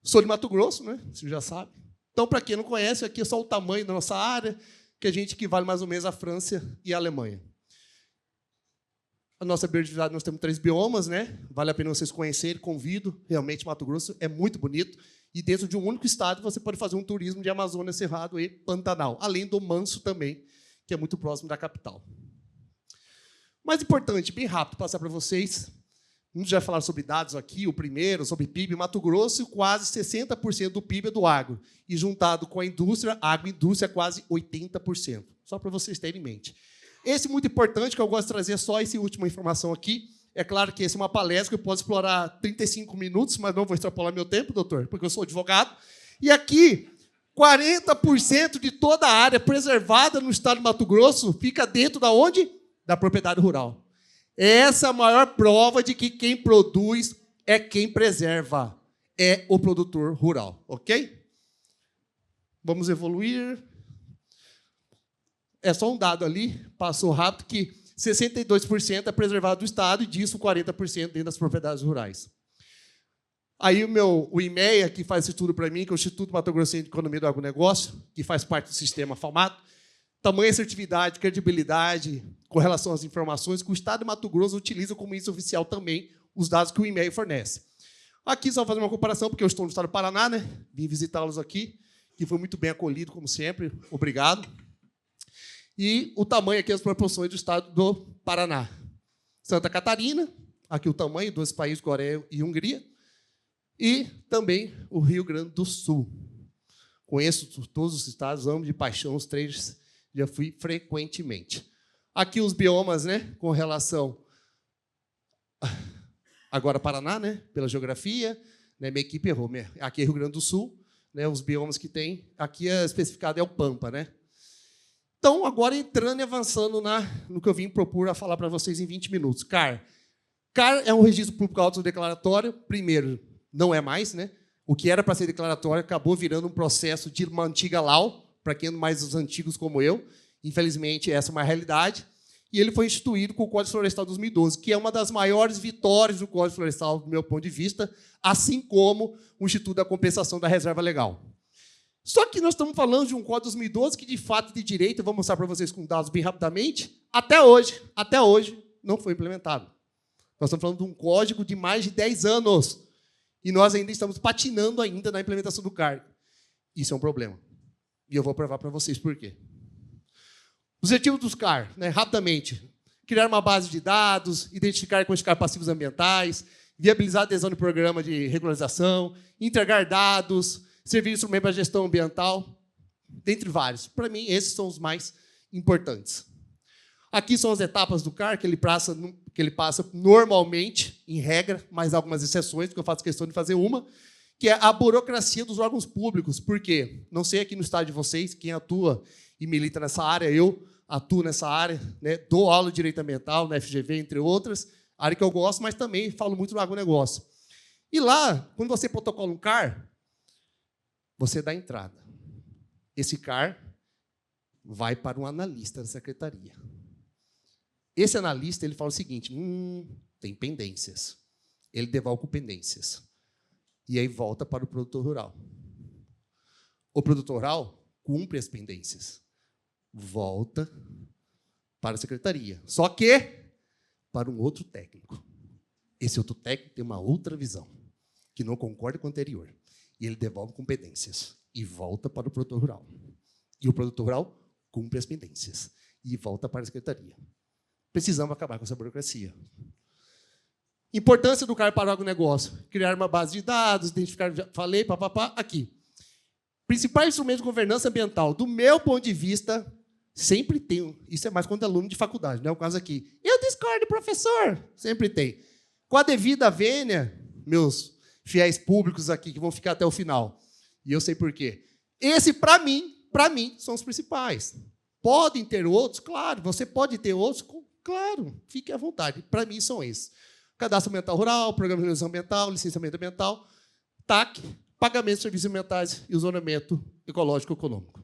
Sou de Mato Grosso, né? Você já sabe. Então, para quem não conhece, aqui é só o tamanho da nossa área, que a gente equivale mais ou menos à França e à Alemanha. A nossa biodiversidade, nós temos 3 biomas, né? Vale a pena vocês conhecerem, convido. Realmente, Mato Grosso é muito bonito. E dentro de um único estado, você pode fazer um turismo de Amazônia, Cerrado e Pantanal. Além do Manso também, que é muito próximo da capital. Mais importante, bem rápido, passar para vocês. Muitos já falaram sobre dados aqui, o primeiro, sobre PIB. Mato Grosso, quase 60% do PIB é do agro. E juntado com a indústria, a agroindústria é quase 80%. Só para vocês terem em mente. Esse é muito importante, que eu gosto de trazer só essa última informação aqui. É claro que essa é uma palestra que eu posso explorar 35 minutos, mas não vou extrapolar meu tempo, doutor, porque eu sou advogado. E aqui, 40% de toda a área preservada no estado de Mato Grosso fica dentro da onde? Da propriedade rural. Essa é a maior prova de que quem produz é quem preserva. É o produtor rural, ok? Vamos evoluir. É só um dado ali, passou rápido, que 62% é preservado do Estado e disso 40% dentro das propriedades rurais. Aí o IMEA, que faz esse estudo para mim, que é o Instituto Mato Grossense de Economia do Agronegócio, que faz parte do sistema FAMATO, tamanha assertividade, credibilidade com relação às informações que o Estado de Mato Grosso utiliza como índice oficial também os dados que o IMEA fornece. Aqui só vou fazer uma comparação, porque eu estou no estado do Paraná, né? Vim visitá-los aqui, que foi muito bem acolhido, como sempre. Obrigado. E o tamanho aqui, as proporções do estado do Paraná. Santa Catarina, aqui o tamanho dos países, Coreia e Hungria. E também o Rio Grande do Sul. Conheço todos os estados, amo de paixão os três, já fui frequentemente. Aqui os biomas, né, com relação... Agora Paraná, né, pela geografia, né, minha equipe errou. Aqui é Rio Grande do Sul, né, os biomas que tem. Aqui é especificado é o Pampa, né? Então, agora entrando e avançando no que eu vim propor a falar para vocês em 20 minutos. CAR é um registro público autodeclaratório. Primeiro, não é mais, né? O que era para ser declaratório acabou virando um processo de uma antiga LAU, para quem é mais os antigos como eu. Infelizmente, essa é uma realidade. E ele foi instituído com o Código Florestal de 2012, que é uma das maiores vitórias do Código Florestal, do meu ponto de vista, assim como o Instituto da Compensação da Reserva Legal. Só que nós estamos falando de um Código de 2012 que, de fato, de direito, eu vou mostrar para vocês com dados bem rapidamente, até hoje, não foi implementado. Nós estamos falando de um código de mais de 10 anos. E nós ainda estamos patinando ainda na implementação do CAR. Isso é um problema. E eu vou provar para vocês por quê. Os objetivos dos CAR, né, rapidamente, criar uma base de dados, identificar e quantificar passivos ambientais, viabilizar a adesão de programa de regularização, entregar dados, servir de instrumento para a gestão ambiental, dentre vários. Para mim, esses são os mais importantes. Aqui são as etapas do CAR que ele passa normalmente, em regra, mas há algumas exceções, porque eu faço questão de fazer uma, que é a burocracia dos órgãos públicos. Por quê? Não sei aqui no estado de vocês, quem atua e milita nessa área, eu atuo nessa área, né? Dou aula de direito ambiental na FGV, entre outras, área que eu gosto, mas também falo muito do agronegócio. E lá, quando você protocola um CAR, você dá entrada. Esse CAR vai para um analista da secretaria. Esse analista ele fala o seguinte, tem pendências. Ele devolve com pendências. E aí volta para o produtor rural. O produtor rural cumpre as pendências. Volta para a secretaria. Só que para um outro técnico. Esse outro técnico tem uma outra visão, que não concorda com o anterior. E ele devolve com pendências. E volta para o produtor rural. E o produtor rural cumpre as pendências. E volta para a secretaria. Precisamos acabar com essa burocracia. Importância do CAR para o agronegócio. Criar uma base de dados, identificar, já falei, papapá, aqui. Principais instrumentos de governança ambiental. Do meu ponto de vista, sempre tem. Isso é mais quando é aluno de faculdade, não é o caso aqui. Eu discordo, professor. Sempre tem. Com a devida vênia, meus fiéis públicos aqui, que vão ficar até o final. E eu sei por quê. Esse, para mim, são os principais. Podem ter outros? Claro. Você pode ter outros? Claro. Fique à vontade. Para mim, são esses. Cadastro Ambiental Rural, Programa de Regularização Ambiental, Licenciamento Ambiental, TAC, Pagamento de Serviços Ambientais e Zonamento Ecológico Econômico.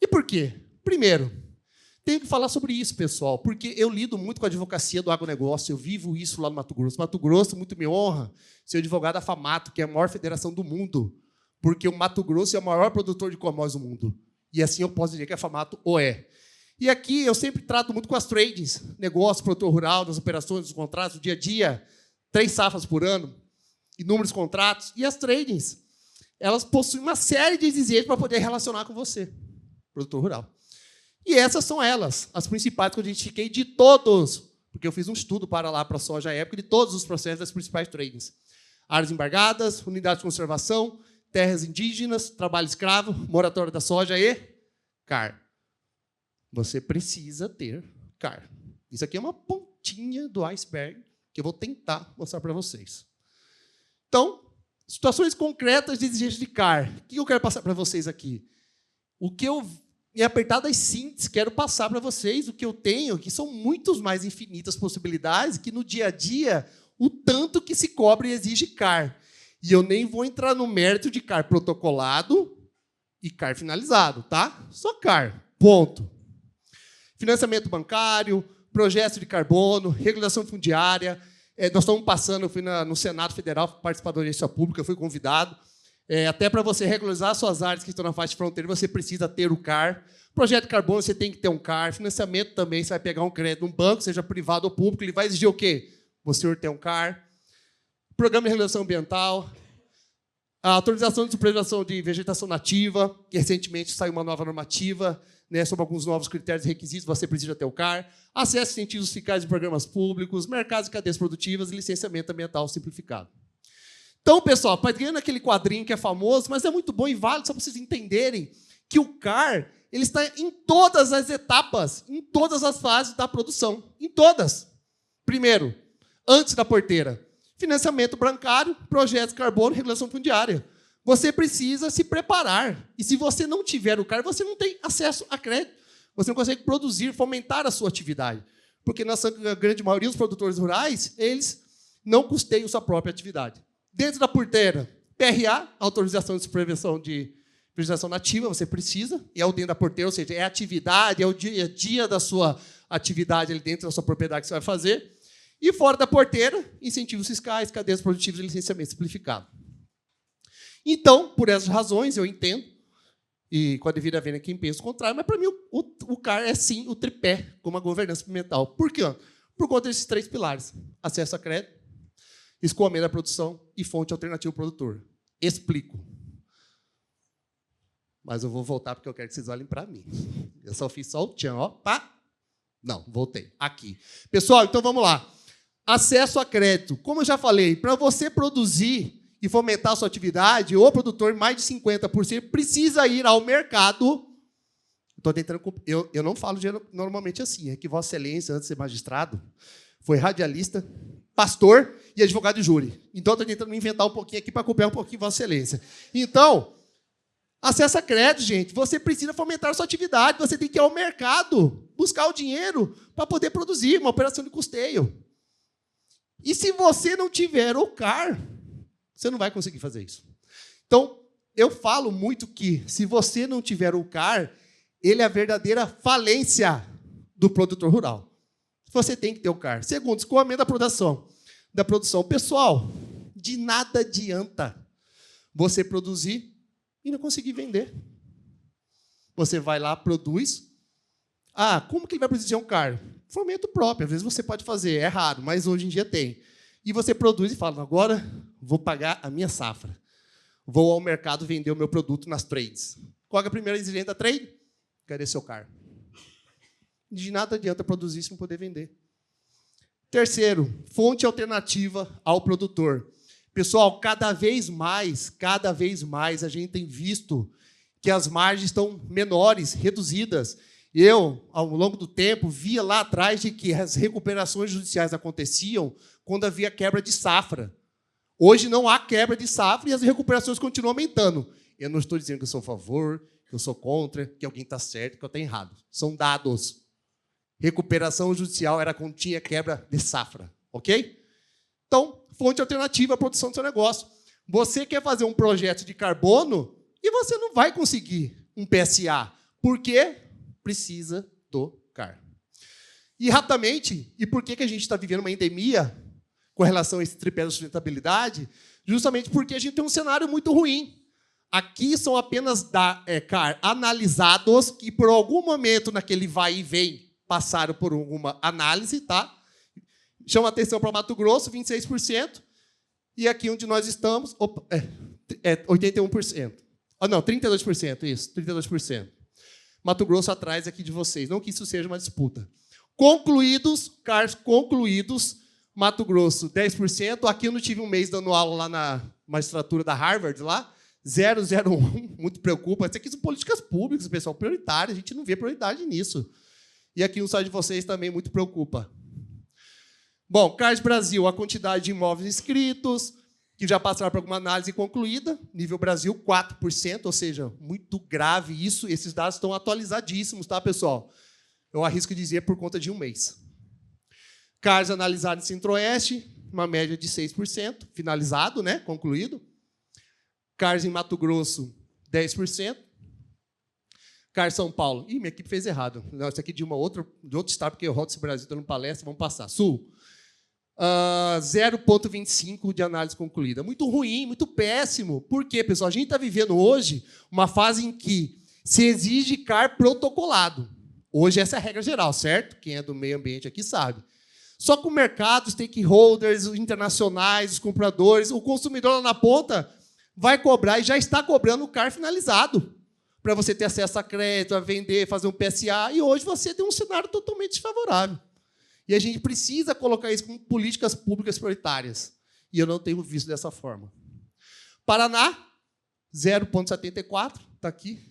E por quê? Primeiro, tenho que falar sobre isso, pessoal, porque eu lido muito com a advocacia do agronegócio, eu vivo isso lá no Mato Grosso. Mato Grosso, muito me honra, ser advogado da FAMATO, que é a maior federação do mundo, porque o Mato Grosso é o maior produtor de commodities do mundo. E assim eu posso dizer que a FAMATO o é. E aqui eu sempre trato muito com as tradings, negócio, produtor rural, das operações, dos contratos, do dia a dia, 3 safras por ano, inúmeros contratos. E as tradings, elas possuem uma série de exigências para poder relacionar com você, produtor rural. E essas são elas, as principais que eu identifiquei de todos, porque eu fiz um estudo para lá, para a soja à época, de todos os processos das principais tradings. Áreas embargadas, unidades de conservação, terras indígenas, trabalho escravo, moratória da soja e CAR. Você precisa ter CAR. Isso aqui é uma pontinha do iceberg que eu vou tentar mostrar para vocês. Então, situações concretas de exigência de CAR. O que eu quero passar para vocês aqui? O que eu, em apertadas síntese, quero passar para vocês, o que eu tenho, que são muitos mais infinitas possibilidades, que no dia a dia, o tanto que se cobra e exige CAR. E eu nem vou entrar no mérito de CAR protocolado e CAR finalizado, tá? Só CAR, ponto. Financiamento bancário, projeto de carbono, regulação fundiária. Nós estamos passando, eu fui no Senado Federal participar da audiência pública, fui convidado. Até para você regularizar suas áreas que estão na faixa de fronteira, você precisa ter o CAR. Projeto de carbono, você tem que ter um CAR. Financiamento também, você vai pegar um crédito num banco, seja privado ou público, ele vai exigir o quê? Você ter um CAR. Programa de regulação ambiental. A autorização de supervisão de vegetação nativa, que recentemente saiu uma nova normativa, né, sobre alguns novos critérios e requisitos, você precisa ter o CAR. Acesso a incentivos fiscais de programas públicos, mercados e cadeias produtivas e licenciamento ambiental simplificado. Então, pessoal, pegando aquele quadrinho que é famoso, mas é muito bom e válido só para vocês entenderem que o CAR ele está em todas as etapas, em todas as fases da produção. Em todas. Primeiro, antes da porteira, financiamento bancário, projetos de carbono, regulação fundiária. Você precisa se preparar. E se você não tiver o CAR, você não tem acesso a crédito. Você não consegue produzir, fomentar a sua atividade. Porque na grande maioria dos produtores rurais, eles não custeiam sua própria atividade. Dentro da porteira, PRA, autorização de supervisão de vegetação nativa, você precisa, e é o dentro da porteira, ou seja, é a atividade, é o dia a dia da sua atividade ali dentro da sua propriedade que você vai fazer. E fora da porteira, incentivos fiscais, cadeias produtivas e licenciamento simplificado. Então, por essas razões, eu entendo, e com a devida vênia quem pensa o contrário, mas para mim o CAR é sim o tripé como a governança ambiental. Por quê? Por conta desses três pilares: acesso a crédito, escoamento da produção e fonte alternativa ao produtor. Explico. Mas eu vou voltar porque eu quero que vocês olhem para mim. Eu só fiz só o tchan, ó. Pá. Não, voltei. Aqui. Pessoal, então vamos lá. Acesso a crédito. Como eu já falei, para você produzir e fomentar a sua atividade, o produtor, mais de 50%, precisa ir ao mercado. Eu não falo normalmente assim, é que Vossa Excelência, antes de ser magistrado, foi radialista, pastor e advogado de júri. Então, estou tentando me inventar um pouquinho aqui para copiar um pouquinho Vossa Excelência. Então, acesso a crédito, gente, você precisa fomentar a sua atividade, você tem que ir ao mercado, buscar o dinheiro para poder produzir uma operação de custeio. E se você não tiver o CAR, você não vai conseguir fazer isso. Então, eu falo muito que, se você não tiver o CAR, ele é a verdadeira falência do produtor rural. Você tem que ter o CAR. Segundo, escoamento da produção. Pessoal, de nada adianta você produzir e não conseguir vender. Você vai lá, produz. Como que ele vai produzir um CAR? Fomento próprio. Às vezes você pode fazer, é raro, mas hoje em dia tem. E você produz e fala, agora vou pagar a minha safra. Vou ao mercado vender o meu produto nas trades. Qual é a primeira exigência da trade? Cadê seu CAR? De nada adianta produzir sem poder vender. Terceiro, fonte alternativa ao produtor. Pessoal, cada vez mais a gente tem visto que as margens estão menores, reduzidas. Eu, ao longo do tempo, via lá atrás de que as recuperações judiciais aconteciam quando havia quebra de safra. Hoje não há quebra de safra e as recuperações continuam aumentando. Eu não estou dizendo que eu sou a favor, que eu sou contra, que alguém está certo, que eu estou errado. São dados. Recuperação judicial era quando tinha quebra de safra. Ok? Então, fonte alternativa à produção do seu negócio. Você quer fazer um projeto de carbono e você não vai conseguir um PSA. Por quê? Precisa do CAR. E, rapidamente, e por que a gente está vivendo uma endemia com relação a esse tripé da sustentabilidade? Justamente porque a gente tem um cenário muito ruim. Aqui são apenas CAR analisados que, por algum momento, naquele vai e vem, passaram por alguma análise, tá? Chama atenção para Mato Grosso, 26%. E aqui onde nós estamos, 81%. Não, 32%, isso, 32%. Mato Grosso atrás aqui de vocês. Não que isso seja uma disputa. Concluídos, CARs concluídos, Mato Grosso, 10%. Aqui eu não tive um mês dando aula lá na magistratura da Harvard, lá, 0,01, muito preocupa. Isso aqui são políticas públicas, pessoal, prioritárias, a gente não vê prioridade nisso. E aqui no site de vocês também muito preocupa. Bom, CARS Brasil, a quantidade de imóveis inscritos, que já passaram por alguma análise concluída, nível Brasil, 4%, ou seja, muito grave isso. Esses dados estão atualizadíssimos, tá, pessoal? Eu arrisco dizer por conta de um mês. CARS analisado em Centro-Oeste, uma média de 6%, finalizado, né, concluído. CARS em Mato Grosso, 10%. CARS São Paulo. Ih, minha equipe fez errado. Não, isso aqui de outro estado, porque eu rodo esse Brasil, estou no palestra, vamos passar. Sul. 0,25 de análise concluída. Muito ruim, muito péssimo. Por quê, pessoal? A gente está vivendo hoje uma fase em que se exige CAR protocolado. Hoje essa é a regra geral, certo? Quem é do meio ambiente aqui sabe. Só que o mercado, os stakeholders, os internacionais, os compradores, o consumidor lá na ponta vai cobrar e já está cobrando o CAR finalizado para você ter acesso a crédito, a vender, fazer um PSA. E hoje você tem um cenário totalmente desfavorável. E a gente precisa colocar isso como políticas públicas prioritárias. E eu não tenho visto dessa forma. Paraná, 0,74, está aqui.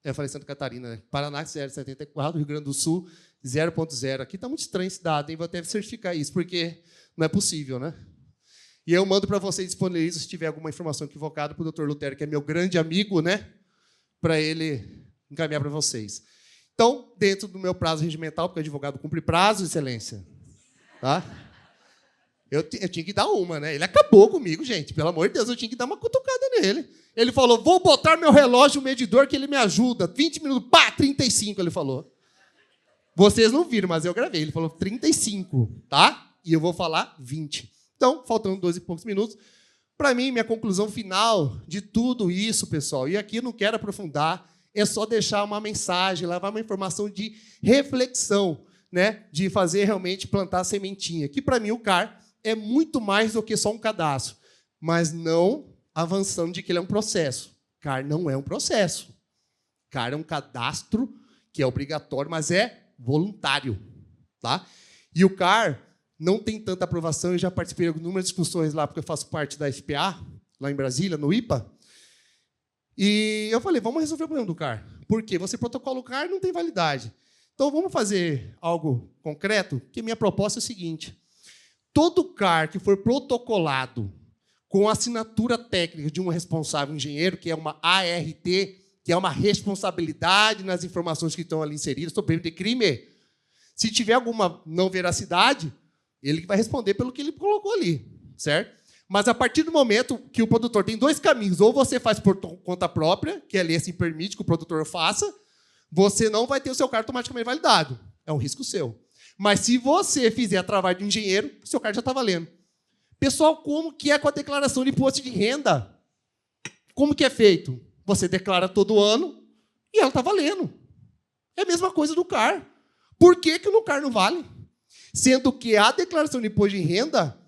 Eu falei Santa Catarina, né? Paraná, 0,74, Rio Grande do Sul, 0,0. Aqui está muito estranho esse dado, hein? Vou até certificar isso, porque não é possível, né? E eu mando para vocês disponibilizar, se tiver alguma informação equivocada, para o Dr. Lutero, que é meu grande amigo, né? Para ele encaminhar para vocês. Então, dentro do meu prazo regimental, porque o advogado cumpre prazo, excelência. Tá? Eu tinha que dar uma, né? Ele acabou comigo, gente. Pelo amor de Deus, eu tinha que dar uma cutucada nele. Ele falou, vou botar meu relógio medidor que ele me ajuda. 20 minutos, pá, 35, ele falou. Vocês não viram, mas eu gravei. Ele falou 35, tá? E eu vou falar 20. Então, faltando 12 e poucos minutos. Para mim, minha conclusão final de tudo isso, pessoal, e aqui eu não quero aprofundar, é só deixar uma mensagem, levar uma informação de reflexão, né? De fazer realmente plantar a sementinha. Que, para mim, o CAR é muito mais do que só um cadastro, mas não avançando de que ele é um processo. CAR não é um processo. CAR é um cadastro que é obrigatório, mas é voluntário. Tá? E o CAR não tem tanta aprovação. Eu já participei de inúmeras discussões lá, porque eu faço parte da FPA, lá em Brasília, no IPA. E eu falei, vamos resolver o problema do CAR. Por quê? Você protocola o CAR, não tem validade. Então, vamos fazer algo concreto? Que minha proposta é o seguinte. Todo CAR que for protocolado com assinatura técnica de um responsável engenheiro, que é uma ART, que é uma responsabilidade nas informações que estão ali inseridas, sobre de crime, se tiver alguma não veracidade, ele vai responder pelo que ele colocou ali, certo? Mas, a partir do momento que o produtor tem dois caminhos, ou você faz por conta própria, que a lei assim permite que o produtor faça, você não vai ter o seu CAR automaticamente validado. É um risco seu. Mas, se você fizer através de um engenheiro, o seu CAR já está valendo. Pessoal, como que é com a declaração de imposto de renda? Como que é feito? Você declara todo ano e ela está valendo. É a mesma coisa do CAR. Por que que no CAR não vale? Sendo que a declaração de imposto de renda,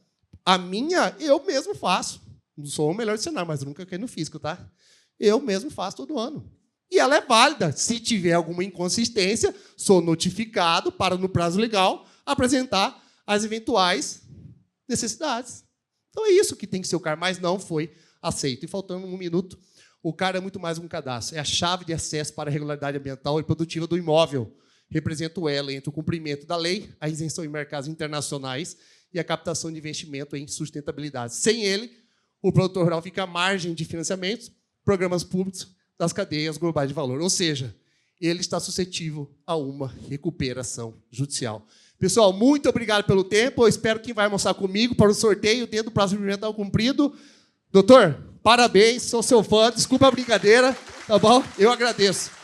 a minha, eu mesmo faço. Não sou o melhor cenário, mas nunca caí no fisco, tá? Eu mesmo faço todo ano. E ela é válida. Se tiver alguma inconsistência, sou notificado para, no prazo legal, apresentar as eventuais necessidades. Então é isso que tem que ser o CAR, mas não foi aceito. E faltando um minuto, o CAR é muito mais um cadastro. É a chave de acesso para a regularidade ambiental e produtiva do imóvel. Representa o elo entre o cumprimento da lei, a isenção em mercados internacionais e a captação de investimento em sustentabilidade. Sem ele, o produtor rural fica à margem de financiamentos, programas públicos das cadeias globais de valor. Ou seja, ele está suscetível a uma recuperação judicial. Pessoal, muito obrigado pelo tempo. Eu espero que vai almoçar comigo para o sorteio dentro do prazo experimental cumprido. Doutor, parabéns, sou seu fã. Desculpa a brincadeira, tá bom? Eu agradeço.